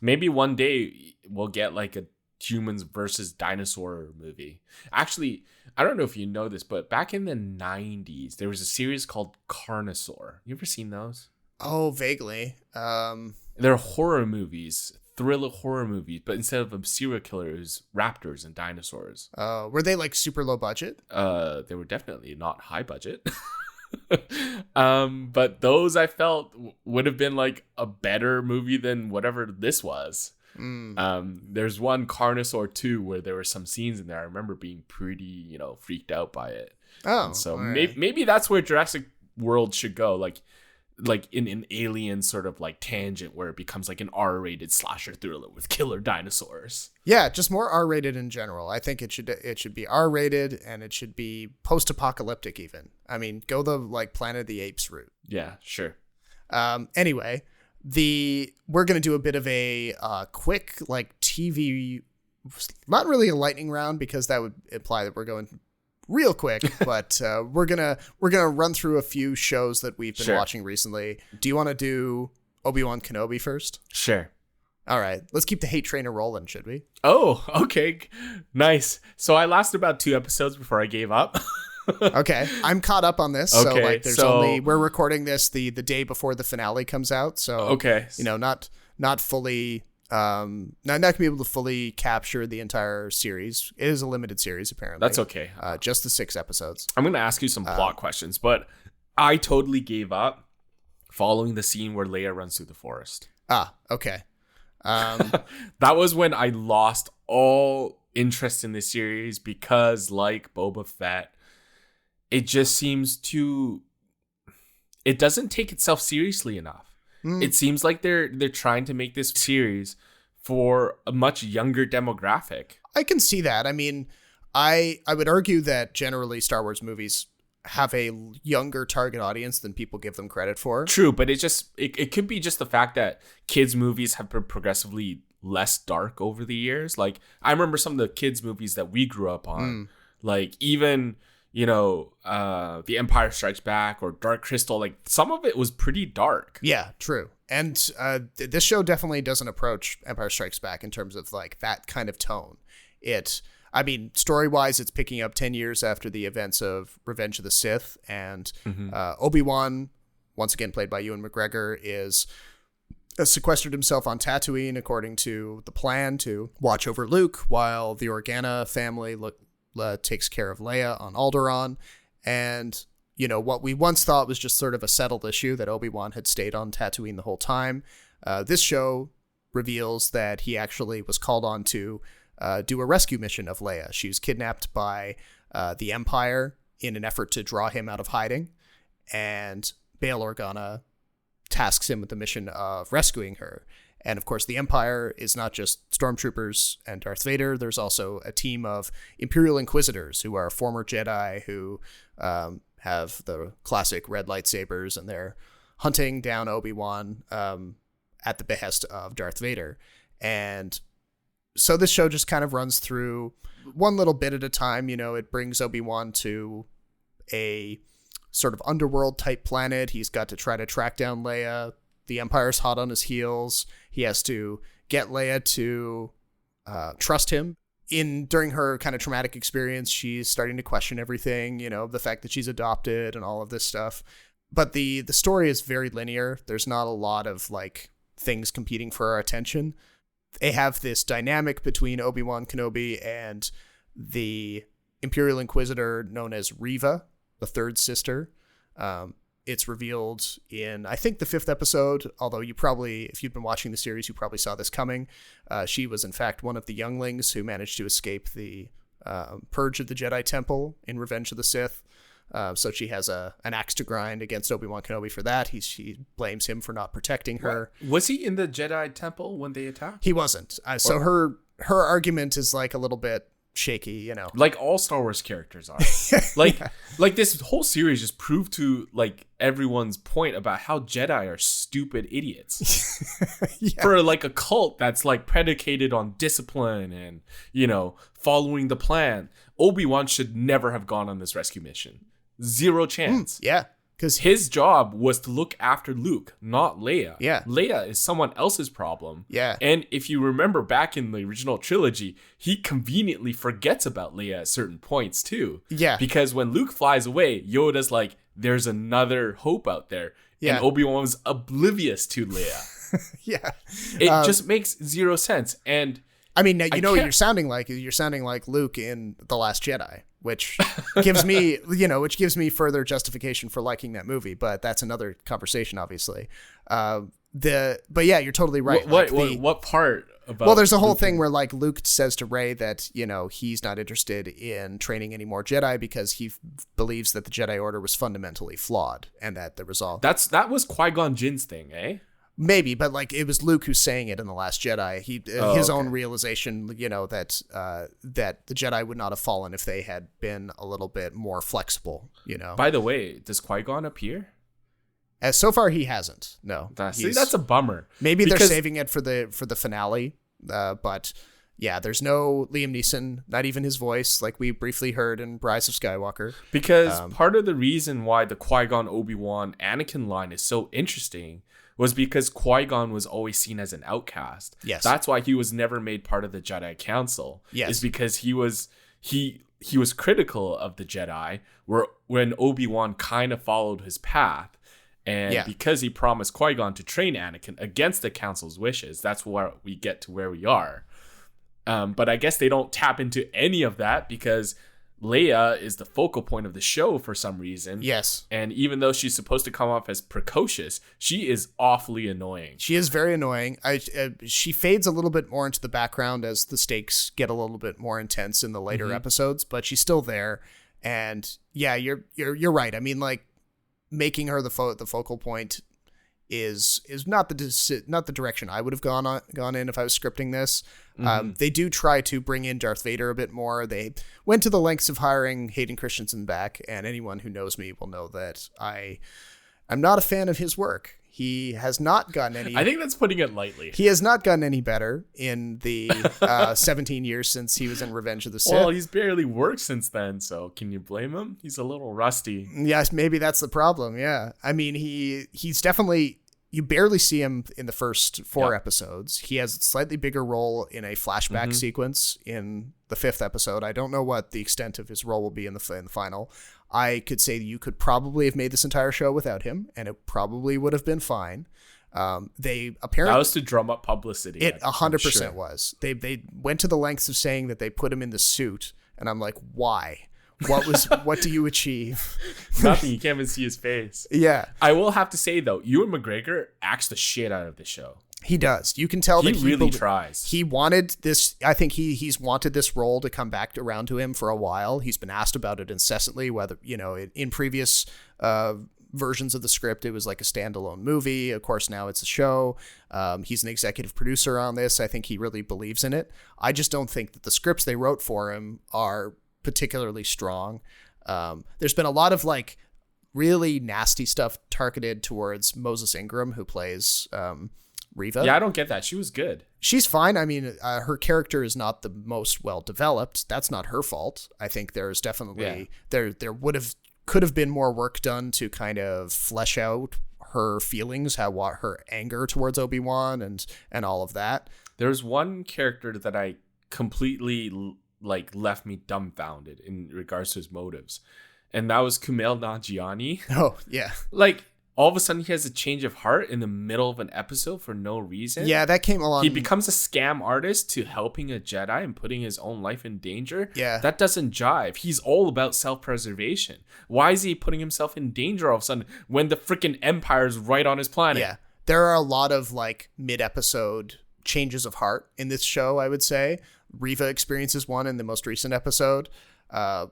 Maybe one day we'll get like a humans versus dinosaur movie. Actually, I don't know if you know this, but back in the 90s, there was a series called Carnosaur. You ever seen those? Oh, vaguely. They're horror movies, thriller horror movies, but instead of a serial killer, it was raptors and dinosaurs. Were they like super low budget? They were definitely not high budget. But those I felt would have been like a better movie than whatever this was. There's one Carnosaur 2 where there were some scenes in there. I remember being pretty, freaked out by it. Oh, and so right. maybe that's where Jurassic World should go. Like in an alien sort of like tangent where it becomes like an R-rated slasher thriller with killer dinosaurs. Yeah, just more R-rated in general. I think it should be R-rated, and it should be post-apocalyptic even. I mean, go the like Planet of the Apes route. Yeah, sure. Anyway, we're gonna do a bit of a quick like TV, not really a lightning round because that would imply that we're going real quick, but we're gonna run through a few shows that we've been watching recently. Do you want to do Obi-Wan Kenobi first? Sure. All right, let's keep the hate train rolling, should we? Oh, okay, nice. So I lasted about 2 episodes before I gave up. Okay, I'm caught up on this. Okay, we're recording this the day before the finale comes out, so okay, not fully. Not gonna be able to fully capture the entire series. It is a limited series, apparently. That's okay. Just the 6 episodes. I'm gonna ask you some plot questions, but I totally gave up following the scene where Leia runs through the forest. Okay. That was when I lost all interest in this series because, like Boba Fett, it just seems it doesn't take itself seriously enough. It seems like they're trying to make this series for a much younger demographic. I can see that. I mean, I would argue that generally Star Wars movies have a younger target audience than people give them credit for. True, but it could be just the fact that kids' movies have been progressively less dark over the years. Like, I remember some of the kids' movies that we grew up on, like even The Empire Strikes Back or Dark Crystal, like some of it was pretty dark. Yeah, true. And this show definitely doesn't approach Empire Strikes Back in terms of like that kind of tone. Story-wise, it's picking up 10 years after the events of Revenge of the Sith, and Obi-Wan, once again played by Ewan McGregor, is sequestered himself on Tatooine according to the plan to watch over Luke while the Organa family takes care of Leia on Alderaan. And, what we once thought was just sort of a settled issue that Obi-Wan had stayed on Tatooine the whole time. This show reveals that he actually was called on to do a rescue mission of Leia. She was kidnapped by the Empire in an effort to draw him out of hiding. And Bail Organa tasks him with the mission of rescuing her. And of course, the Empire is not just stormtroopers and Darth Vader. There's also a team of Imperial Inquisitors who are former Jedi who have the classic red lightsabers, and they're hunting down Obi-Wan at the behest of Darth Vader. And so this show just kind of runs through one little bit at a time. It brings Obi-Wan to a sort of underworld type planet. He's got to try to track down Leia. The Empire's hot on his heels. He has to get Leia to trust him. During her kind of traumatic experience, she's starting to question everything, the fact that she's adopted and all of this stuff. But the story is very linear. There's not a lot of like things competing for our attention. They have this dynamic between Obi-Wan Kenobi and the Imperial Inquisitor known as Reva, the third sister. It's revealed in, I think, the 5th episode, although if you've been watching the series, you probably saw this coming. She was, in fact, one of the younglings who managed to escape the purge of the Jedi Temple in Revenge of the Sith. So she has an axe to grind against Obi-Wan Kenobi for that. She blames him for not protecting her. Was he in the Jedi Temple when they attacked? He wasn't. So her argument is like a little bit shaky, like all Star Wars characters are. like this whole series just proved to like everyone's point about how Jedi are stupid idiots. For like a cult that's like predicated on discipline and following the plan. Obi-Wan should never have gone on this rescue mission. Zero chance. Yeah, because his job was to look after Luke, not Leia. Yeah. Leia is someone else's problem. Yeah. And if you remember back in the original trilogy, he conveniently forgets about Leia at certain points too. Yeah. Because when Luke flies away, Yoda's like, there's another hope out there. Yeah. And Obi-Wan was oblivious to Leia. yeah. It just makes zero sense. And I mean, you know what can't- you're sounding like? You're sounding like Luke in The Last Jedi, which gives me, further justification for liking that movie. But that's another conversation, obviously. But yeah, you're totally right. What part about? Well, there's a whole Luke thing where like Luke says to Rey that he's not interested in training any more Jedi because he believes that the Jedi Order was fundamentally flawed and that the result. that was Qui-Gon Jinn's thing, eh? Maybe, but like it was Luke who's saying it in The Last Jedi. His own realization, that the Jedi would not have fallen if they had been a little bit more flexible. By the way, does Qui-Gon appear? As so far he hasn't. No, That's a bummer. Maybe they're because- saving it for the finale. But yeah, there's no Liam Neeson, not even his voice, like we briefly heard in Rise of Skywalker. Because part of the reason why the Qui-Gon, Obi-Wan, Anakin line is so interesting was because Qui-Gon was always seen as an outcast. Yes. That's why he was never made part of the Jedi Council. Yes. Is because he was critical of the Jedi, when Obi-Wan kind of followed his path. And because he promised Qui-Gon to train Anakin against the Council's wishes, that's where we get to where we are. But I guess they don't tap into any of that because Leia is the focal point of the show for some reason. Yes. And even though she's supposed to come off as precocious, she is awfully annoying. She is very annoying. She fades a little bit more into the background as the stakes get a little bit more intense in the later episodes, but she's still there. And yeah, you're right. I mean, like making her the focal point is not the direction I would have gone in if I was scripting this. They do try to bring in Darth Vader a bit more. They went to the lengths of hiring Hayden Christensen back, and anyone who knows me will know that I'm not a fan of his work. He has not gotten any. I think that's putting it lightly. He has not gotten any better in the 17 years since he was in Revenge of the Sith. Well, he's barely worked since then, so can you blame him? He's a little rusty. Yes, maybe that's the problem. Yeah, I mean, he's definitely. You barely see him in the first 4 episodes. He has a slightly bigger role in a flashback sequence in the 5th episode. I don't know what the extent of his role will be in the final. I could say you could probably have made this entire show without him, and it probably would have been fine. They apparently that was to drum up publicity. It 100% was. They went to the lengths of saying that they put him in the suit, and I'm like, why? What do you achieve? Nothing. You can't even see his face. Yeah. I will have to say though, Ewan McGregor acts the shit out of the show. He does. You can tell that he really tries. He wanted this. I think he's wanted this role to come back around to him for a while. He's been asked about it incessantly, whether, in previous versions of the script, it was like a standalone movie. Of course, now it's a show. He's an executive producer on this. I think he really believes in it. I just don't think that the scripts they wrote for him are particularly strong. There's been a lot of like really nasty stuff targeted towards Moses Ingram, who plays Reva. Yeah, I don't get that. She was good. She's fine. I mean, her character is not the most well developed. That's not her fault. I think there's definitely there could have been more work done to kind of flesh out her feelings, her anger towards Obi-Wan and all of that. There's one character that I completely left me dumbfounded in regards to his motives, and that was Kumail Nanjiani. Oh yeah, like all of a sudden he has a change of heart in the middle of an episode for no reason. Yeah, that came along. He becomes a scam artist to helping a Jedi and putting his own life in danger. Yeah, that doesn't jive. He's all about self-preservation. Why is he putting himself in danger all of a sudden when the freaking Empire's right on his planet? Yeah, there are a lot of like mid-episode changes of heart in this show, I would say. Reva experiences one in the most recent episode.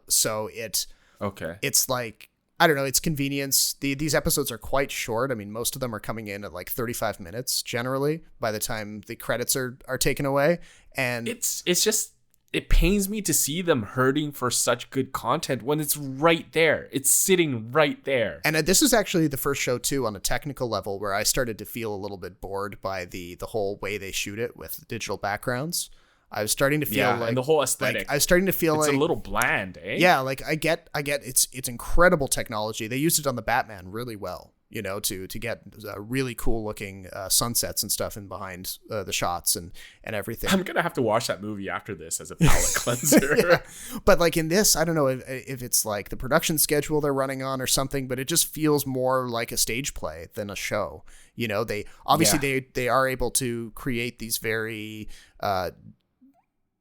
So it's like, I don't know, it's convenience. These episodes are quite short. I mean, most of them are coming in at like 35 minutes generally by the time the credits are taken away. And it's just, it pains me to see them hurting for such good content when it's right there. It's sitting right there. And this is actually the first show too on a technical level where I started to feel a little bit bored by the whole way they shoot it with digital backgrounds. I was starting to feel Yeah, like and the whole aesthetic. Like, I was starting to feel it's like a little bland, eh? yeah, like I get it's incredible technology. They used it on the Batman really well, you know, to get really cool looking sunsets and stuff in behind the shots and everything. I'm gonna have to watch that movie after this as a palate cleanser. Yeah. But like in this, I don't know if it's like the production schedule they're running on or something, but it just feels more like a stage play than a show. You know, they obviously they are able to create these very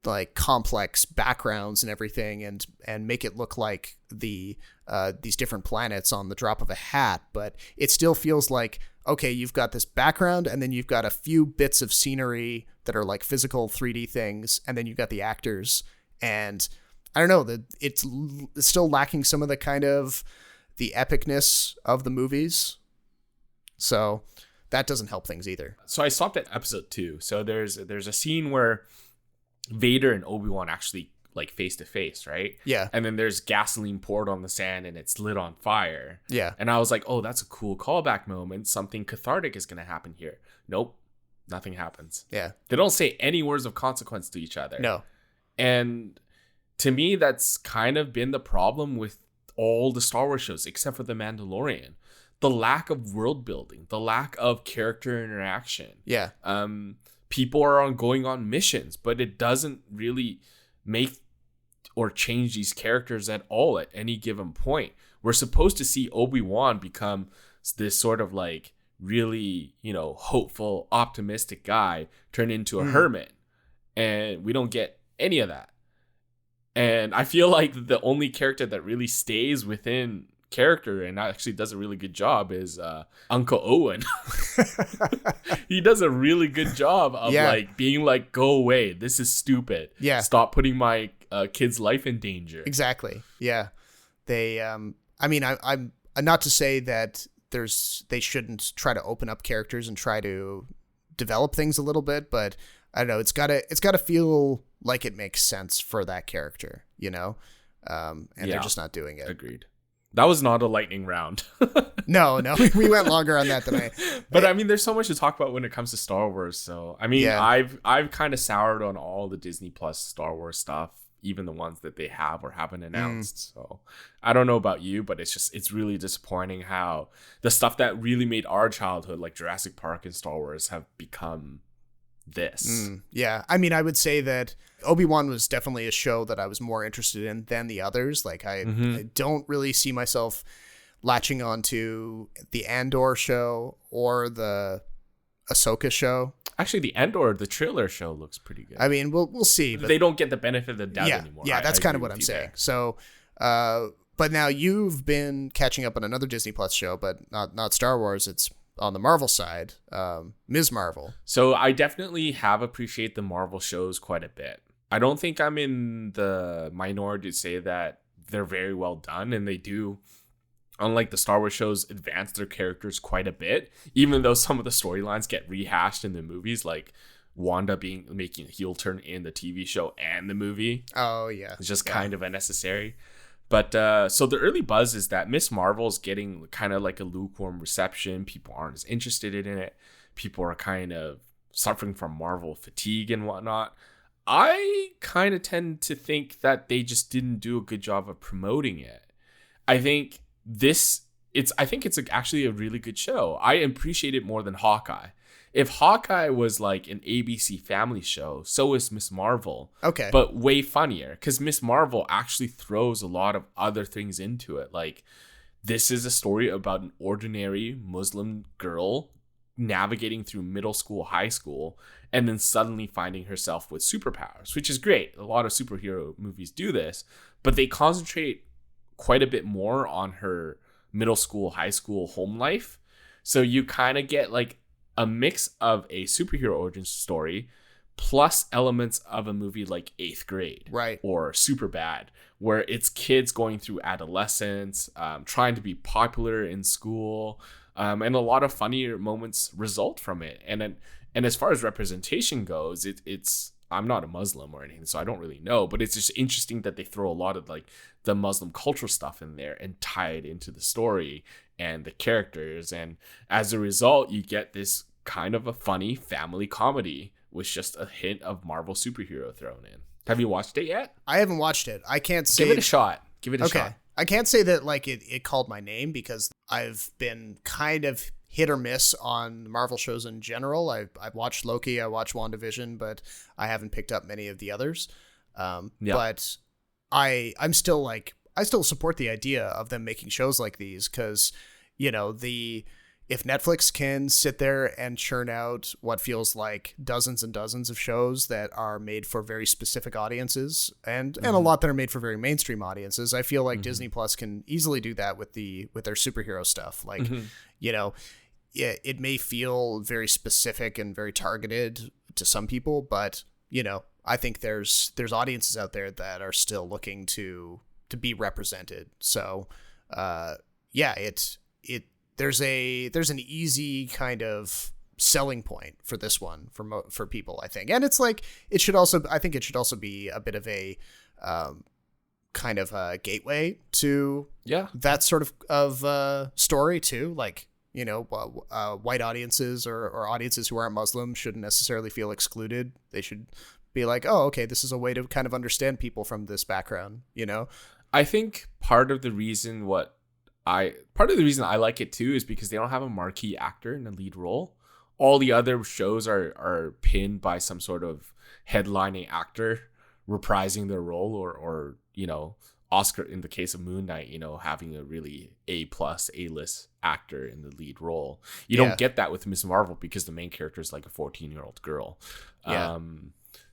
like complex backgrounds and everything and make it look like these different planets on the drop of a hat, but it still feels like, okay, you've got this background and then you've got a few bits of scenery that are like physical 3D things, and then you've got the actors, and I don't know, it's still lacking some of the kind of the epicness of the movies, so that doesn't help things either. So I stopped at episode 2. So there's a scene where Vader and Obi-Wan actually like face to face, right? Yeah. And then there's gasoline poured on the sand and it's lit on fire. Yeah. And I was like, oh, that's a cool callback moment. Something cathartic is going to happen here. Nope. Nothing happens. Yeah. They don't say any words of consequence to each other. No. And to me, that's kind of been the problem with all the Star Wars shows, except for The Mandalorian. The lack of world building, the lack of character interaction. Yeah. People are going on missions, but it doesn't really make or change these characters at all at any given point. We're supposed to see Obi-Wan become this sort of like really, you know, hopeful, optimistic guy turn into a hermit. And we don't get any of that. And I feel like the only character that really stays within character and actually does a really good job is Uncle Owen. He does a really good job of like being like, go away, this is stupid, stop putting my kid's life in danger. Exactly. Yeah. They I mean, I'm not to say that they shouldn't try to open up characters and try to develop things a little bit, but I don't know, it's gotta feel like it makes sense for that character, you know. And they're just not doing it. Agreed. That was not a lightning round. No, we went longer on that than I. But I mean, there's so much to talk about when it comes to Star Wars. So I mean, I've kind of soured on all the Disney Plus Star Wars stuff, even the ones that they have or haven't announced. So I don't know about you, but it's really disappointing how the stuff that really made our childhood, like Jurassic Park and Star Wars, have become this. Yeah, I mean, I would say that Obi-Wan was definitely a show that I was more interested in than the others. Like I don't really see myself latching on to the Andor show or the Ahsoka show. Actually, the Andor, the trailer show looks pretty good. I mean, we'll see. But they don't get the benefit of the doubt anymore. Yeah, that's kind of what I'm saying. There. So, but now you've been catching up on another Disney Plus show, but not Star Wars. It's on the Marvel side, Ms. Marvel. So I definitely have appreciated the Marvel shows quite a bit. I don't think I'm in the minority to say that they're very well done, and they do, unlike the Star Wars shows, advance their characters quite a bit, even though some of the storylines get rehashed in the movies, like Wanda making a heel turn in the TV show and the movie. Oh, yeah. It's just kind of unnecessary. But so the early buzz is that Miss Marvel's getting kind of like a lukewarm reception. People aren't as interested in it. People are kind of suffering from Marvel fatigue and whatnot. I kind of tend to think that they just didn't do a good job of promoting it. I think it's actually a really good show. I appreciate it more than Hawkeye. If Hawkeye was like an ABC family show, so is Miss Marvel. Okay. But way funnier, because Miss Marvel actually throws a lot of other things into it. Like, this is a story about an ordinary Muslim girl navigating through middle school, high school, and then suddenly finding herself with superpowers, which is great. A lot of superhero movies do this, but they concentrate quite a bit more on her middle school, high school home life. So you kind of get like a mix of a superhero origin story plus elements of a movie like 8th Grade, right, or Superbad, where it's kids going through adolescence, trying to be popular in school, and a lot of funnier moments result from it. And as far as representation goes, it's I'm not a Muslim or anything, so I don't really know, but it's just interesting that they throw a lot of like the Muslim cultural stuff in there and tie it into the story and the characters, and as a result, you get this kind of a funny family comedy with just a hint of Marvel superhero thrown in. Have you watched it yet? I haven't watched it. I can't say. Give it a shot. Give it a shot. I can't say that like it called my name because I've been kind of hit or miss on Marvel shows in general. I've watched Loki, I watched WandaVision, but I haven't picked up many of the others. But I'm still like, I still support the idea of them making shows like these because, you know, if Netflix can sit there and churn out what feels like dozens and dozens of shows that are made for very specific audiences and a lot that are made for very mainstream audiences, I feel like Disney Plus can easily do that with their superhero stuff. Like, you know, it may feel very specific and very targeted to some people, but, you know, I think there's audiences out there that are still looking to be represented. So, there's an easy kind of selling point for this one for people, I think. And it's like, I think it should also be a bit of a kind of a gateway to that sort of story too. Like, you know, white audiences or audiences who aren't Muslim shouldn't necessarily feel excluded. They should be like, oh, okay, this is a way to kind of understand people from this background, you know? I think part of the reason I like it too is because they don't have a marquee actor in the lead role. All the other shows are pinned by some sort of headlining actor reprising their role or you know, Oscar in the case of Moon Knight, you know, having a really A-list actor in the lead role. You don't get that with Miss Marvel because the main character is like a 14-year-old girl.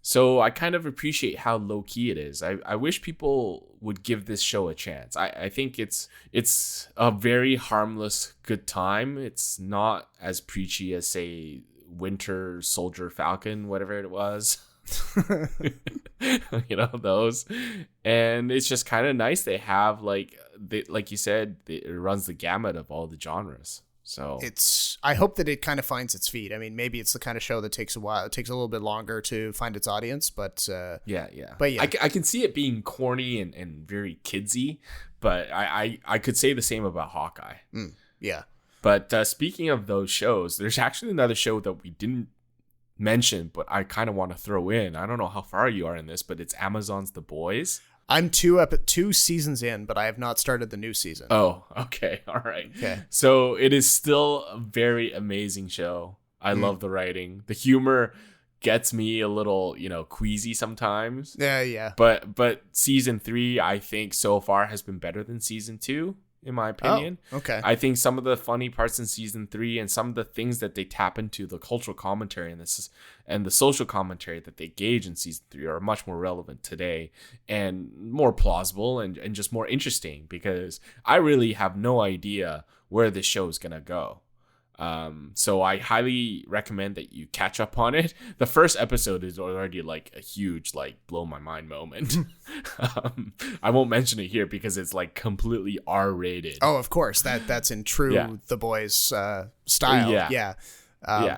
So I kind of appreciate how low key it is. I wish people would give this show a chance. I think it's a very harmless, good time. It's not as preachy as, say, Winter Soldier Falcon, whatever it was. You know, those. And it's just kind of nice. They have, like you said, it runs the gamut of all the genres. So I hope that it kind of finds its feet. I mean, maybe it's the kind of show that takes a while. It takes a little bit longer to find its audience, but But yeah, I can see it being corny and very kidsy, but I could say the same about Hawkeye. Yeah. But speaking of those shows, there's actually another show that we didn't mention, but I kind of want to throw in. I don't know how far you are in this, but it's Amazon's The Boys. I'm two seasons in, but I have not started the new season. Oh, okay. All right. Okay. So it is still a very amazing show. I love the writing. The humor gets me a little, you know, queasy sometimes. Yeah. But season 3, I think so far has been better than season 2, in my opinion. Oh, okay. I think some of the funny parts in season 3 and some of the things that they tap into, the cultural commentary and the social commentary that they gauge in season 3 are much more relevant today and more plausible and just more interesting because I really have no idea where this show is going to go. So I highly recommend that you catch up on it. The first episode is already like a huge, like, blow my mind moment. I won't mention it here because it's like completely R-rated. Oh, of course. That's in true The Boys style. Yeah.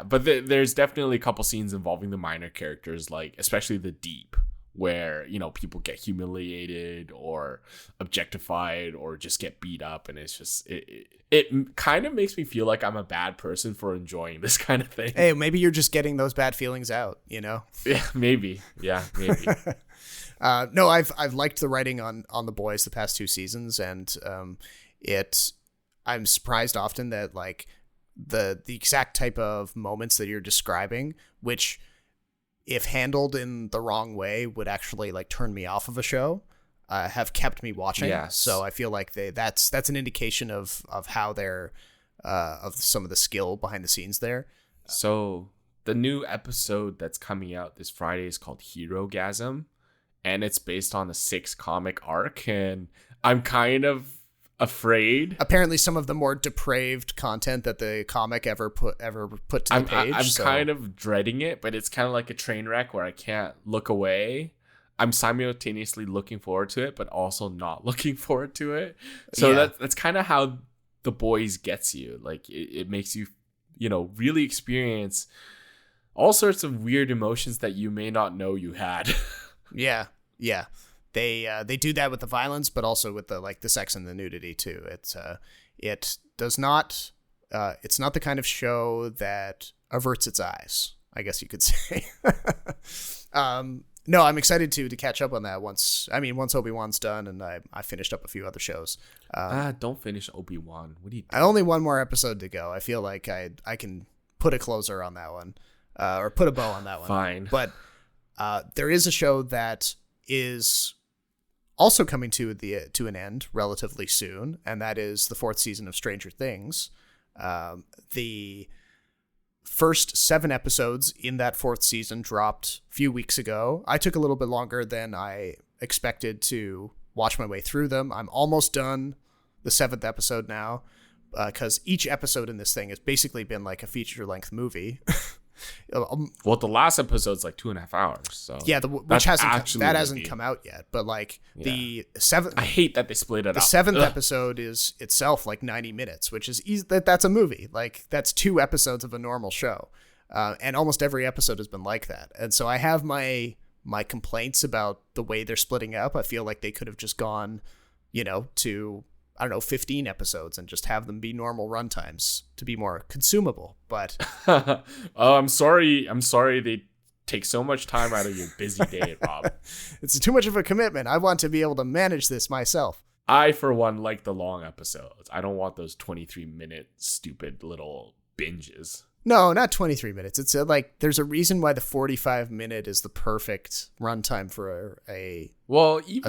But there's definitely a couple scenes involving the minor characters, like especially the Deep, where, you know, people get humiliated or objectified or just get beat up, and it's just it kind of makes me feel like I'm a bad person for enjoying this kind of thing. Hey, maybe you're just getting those bad feelings out, you know? Yeah, maybe. No, I've liked the writing on The Boys the past 2 seasons, and I'm surprised often that like the exact type of moments that you're describing, which if handled in the wrong way would actually like turn me off of a show, have kept me watching. Yes. So I feel like that's an indication of how they're of some of the skill behind the scenes there. So the new episode that's coming out this Friday is called Hero-gasm, and it's based on a 6 comic arc, and I'm kind of afraid. Apparently some of the more depraved content that the comic ever put to the page. I'm kind of dreading it, but it's kind of like a train wreck where I can't look away. I'm simultaneously looking forward to it, but also not looking forward to it. So that's kind of how The Boys gets you. Like it makes you, you know, really experience all sorts of weird emotions that you may not know you had. Yeah. They do that with the violence, but also with the sex and the nudity too. It's not the kind of show that averts its eyes. I guess you could say. No, I'm excited to catch up on that once Obi-Wan's done and I finished up a few other shows. Don't finish Obi-Wan. What do you? Only one more episode to go. I feel like I can put a closer on that one, or put a bow on that one. Fine. But there is a show that is also coming to an end relatively soon, and that is the 4th season of Stranger Things. The first 7 episodes in that 4th season dropped a few weeks ago. I took a little bit longer than I expected to watch my way through them. I'm almost done the 7th episode now, because each episode in this thing has basically been like a feature-length movie. Well, the last episode's like 2.5 hours. So yeah, which hasn't come out yet. But like the 7th, I hate that they split it up. The 7th episode is itself like 90 minutes, which is that's a movie. Like that's 2 episodes of a normal show, and almost every episode has been like that. And so I have my complaints about the way they're splitting up. I feel like they could have just gone, to 15 episodes and just have them be normal runtimes to be more consumable. But I'm sorry they take so much time out of your busy day, Rob. It's too much of a commitment. I want to be able to manage this myself. I, for one, like the long episodes. I don't want those 23-minute stupid little binges. No, not 23 minutes. It's like there's a reason why the 45-minute is the perfect runtime for a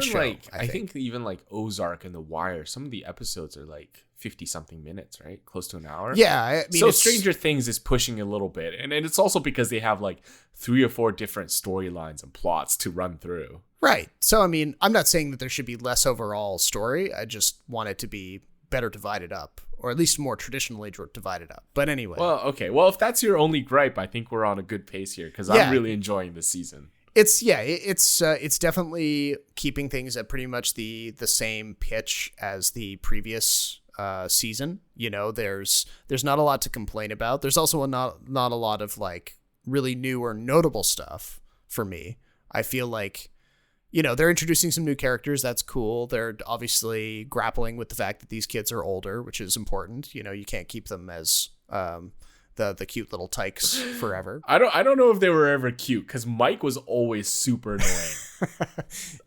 show, I think even like Ozark and The Wire, some of the episodes are like 50-something minutes, right? Close to an hour. Yeah, I mean, so Stranger Things is pushing a little bit, and it's also because they have like 3 or 4 different storylines and plots to run through. Right. So I mean, I'm not saying that there should be less overall story. I just want it to be better divided up, or at least more traditionally divided up. But anyway. Well, okay. Well, if that's your only gripe, I think we're on a good pace here, because I'm really enjoying this season. It's definitely keeping things at pretty much the same pitch as the previous season. There's not a lot to complain about. There's also not a lot of like really new or notable stuff for me. I feel like they're introducing some new characters. That's cool. They're obviously grappling with the fact that these kids are older, which is important. You can't keep them as the cute little tykes forever. I don't know if they were ever cute, because Mike was always super annoying.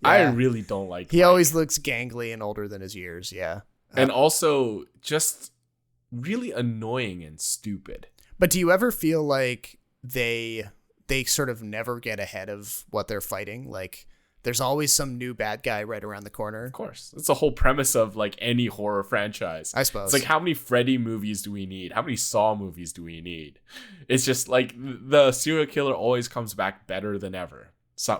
I really don't like He always looks gangly and older than his years. Yeah. And also just really annoying and stupid. But do you ever feel like they sort of never get ahead of what they're fighting? Like, there's always some new bad guy right around the corner. Of course. That's the whole premise of like any horror franchise. I suppose. It's like, how many Freddy movies do we need? How many Saw movies do we need? It's just like the serial killer always comes back better than ever.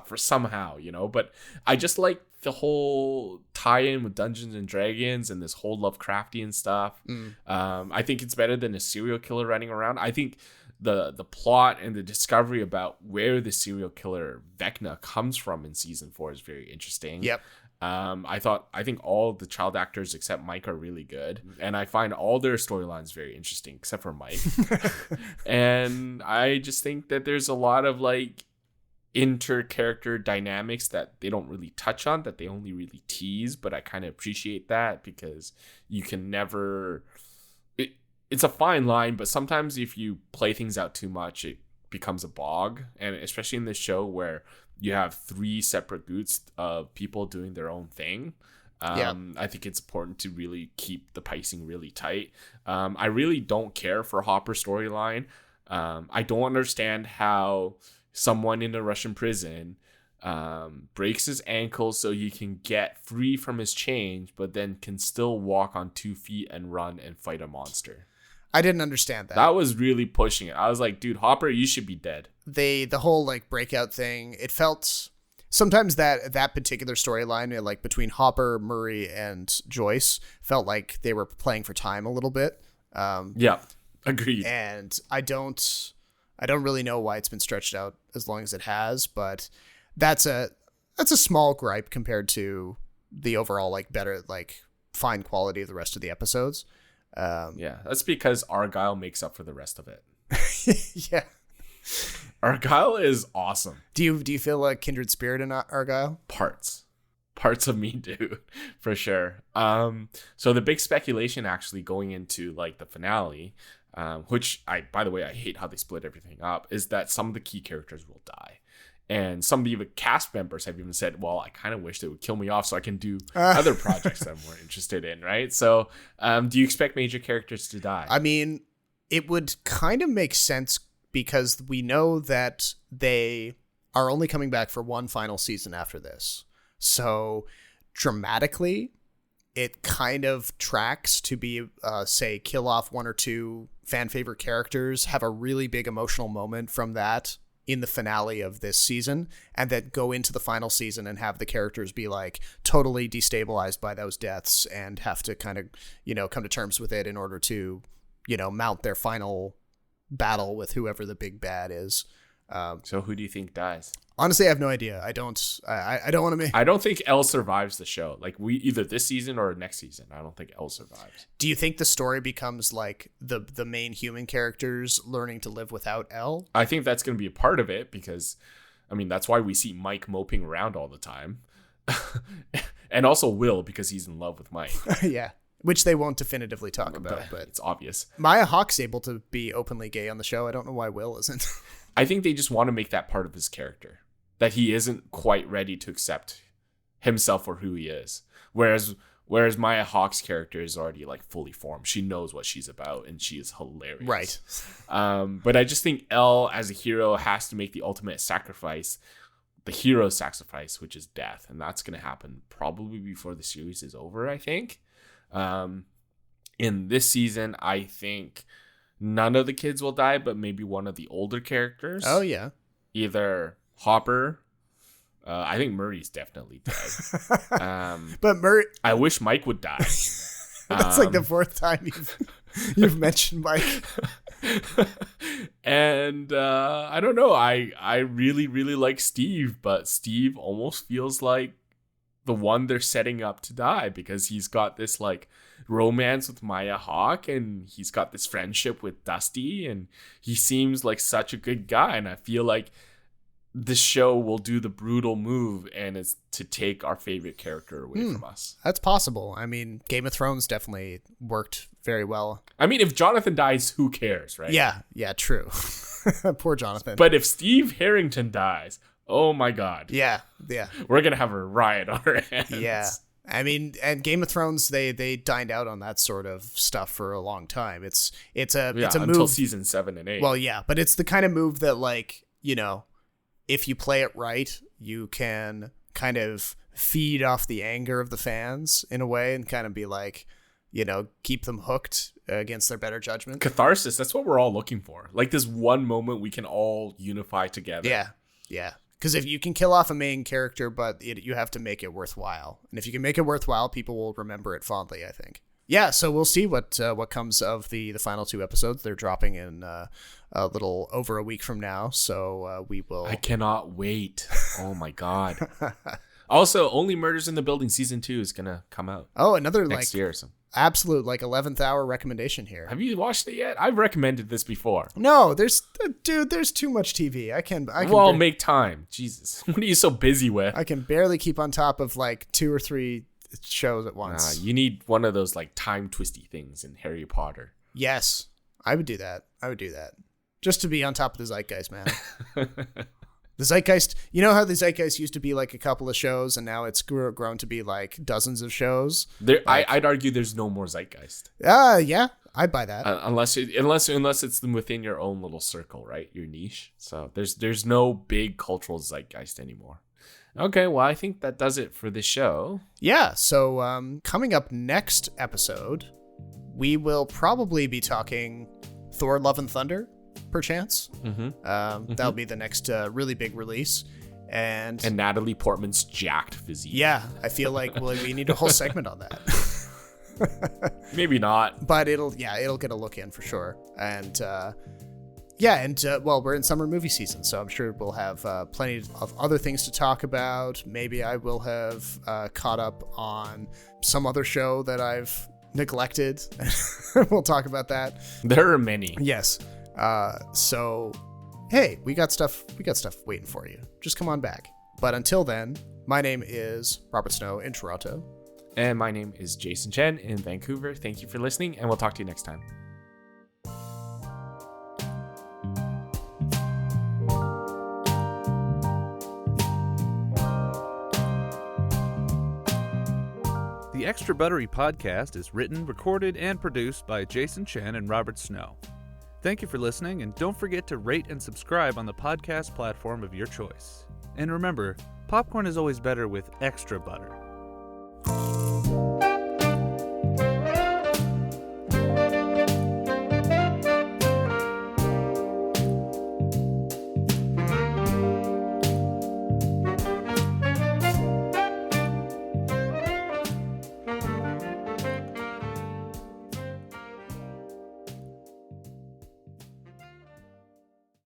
For somehow, but I just like the whole tie-in with Dungeons and Dragons and this whole Lovecraftian stuff. I think it's better than a serial killer running around. I think the plot and the discovery about where the serial killer Vecna comes from in season 4 is very interesting. Yep. I think all the child actors except Mike are really good, and I find all their storylines very interesting except for Mike. And I just think that there's a lot of like inter-character dynamics that they don't really touch on, that they only really tease, but I kind of appreciate that, because you can never... It's a fine line, but sometimes if you play things out too much, it becomes a bog. And especially in this show where you have 3 separate groups of people doing their own thing, I think it's important to really keep the pacing really tight. I really don't care for Hopper's storyline. I don't understand how someone in a Russian prison breaks his ankle so he can get free from his chains, but then can still walk on 2 feet and run and fight a monster. I didn't understand that. That was really pushing it. I was like, dude, Hopper, you should be dead. The whole like breakout thing, it felt sometimes that particular storyline, like between Hopper, Murray, and Joyce, felt like they were playing for time a little bit. Yeah, agreed. And I don't really know why it's been stretched out as long as it has, but that's a small gripe compared to the overall like better, like fine quality of the rest of the episodes. That's because Argyle makes up for the rest of it. Yeah, Argyle is awesome. Do you feel like kindred spirit in Argyle? Parts Parts of me do, for sure. So the big speculation actually going into like the finale, which by the way, I hate how they split everything up, is that some of the key characters will die. And some of the cast members have even said, well, I kind of wish they would kill me off so I can do other projects that I'm more interested in, right? So do you expect major characters to die? I mean, it would kind of make sense because we know that they are only coming back for one final season after this. So dramatically, it kind of tracks to be, say, kill off one or two fan favorite characters, have a really big emotional moment from that in the finale of this season, and then go into the final season and have the characters be like totally destabilized by those deaths and have to kind of, come to terms with it in order to, mount their final battle with whoever the big bad is. So who do you think dies? Honestly, I have no idea. I don't want to make. I don't think Elle survives the show. Like either this season or next season. I don't think Elle survives. Do you think the story becomes like the main human characters learning to live without Elle? I think that's going to be a part of it because, I mean, that's why we see Mike moping around all the time, and also Will because he's in love with Mike. Yeah. Which they won't definitively talk about, but it's obvious. Maya Hawke's able to be openly gay on the show. I don't know why Will isn't. I think they just want to make that part of his character, that he isn't quite ready to accept himself for who he is. Whereas Maya Hawke's character is already like fully formed. She knows what she's about and she is hilarious. Right. But I just think Elle as a hero has to make the ultimate sacrifice, the hero sacrifice, which is death. And that's going to happen probably before the series is over, I think. In this season, I think none of the kids will die, but maybe one of the older characters. Oh, yeah. Either Hopper. I think Murray's definitely dead. But Murray... I wish Mike would die. That's like the fourth time you've mentioned Mike. And I don't know. I really, really like Steve, but Steve almost feels like the one they're setting up to die because he's got this like romance with Maya Hawke and he's got this friendship with Dusty and he seems like such a good guy, and I feel like this show will do the brutal move and it's to take our favorite character away from us. That's possible. I mean, Game of Thrones definitely worked very well. I mean, if Jonathan dies, who cares, right? Yeah, true. Poor Jonathan. But if Steve Harrington dies, oh my God. Yeah. We're going to have a riot on our hands. Yeah. I mean, and Game of Thrones, they dined out on that sort of stuff for a long time. It's a move until season 7 and 8. Well, yeah, but it's the kind of move that, like, if you play it right, you can kind of feed off the anger of the fans in a way and kind of be like, keep them hooked against their better judgment. Catharsis, that's what we're all looking for. Like this one moment we can all unify together. Yeah. Because if you can kill off a main character, but you have to make it worthwhile. And if you can make it worthwhile, people will remember it fondly, I think. Yeah, so we'll see what comes of the final 2 episodes. They're dropping in a little over a week from now, so we will... I cannot wait. Oh, my God. Also, Only Murders in the Building Season 2 is going to come out. Oh, another next year or something. Absolute 11th hour recommendation here. Have you watched it yet? I've recommended this before. No, there's too much TV. I can make time. Jesus. What are you so busy with? I can barely keep on top of 2 or 3 shows at once. You need one of those time twisty things in Harry Potter. Yes, I would do that. Just to be on top of the zeitgeist, man. The zeitgeist, you know how the zeitgeist used to be a couple of shows and now it's grown to be dozens of shows? I'd argue there's no more zeitgeist. Yeah, I'd buy that. Unless it's within your own little circle, right? Your niche. So there's no big cultural zeitgeist anymore. Okay, well, I think that does it for this show. Yeah, so coming up next episode, we will probably be talking Thor Love and Thunder, perchance. That'll be the next really big release. And Natalie Portman's jacked physique. Yeah, I feel like we need a whole segment on that. Maybe not. But it'll get a look in for sure. And we're in summer movie season, so I'm sure we'll have plenty of other things to talk about. Maybe I will have caught up on some other show that I've neglected. We'll talk about that. There are many. Yes. So, hey, we got stuff waiting for you. Just come on back. But until then, My name is Robert Snow in Toronto. And my name is Jason Chen in Vancouver. Thank you for listening, and we'll talk to you next time. The Extra Buttery Podcast is written, recorded, and produced by Jason Chen and Robert Snow. Thank you for listening, and don't forget to rate and subscribe on the podcast platform of your choice. And remember, popcorn is always better with extra butter.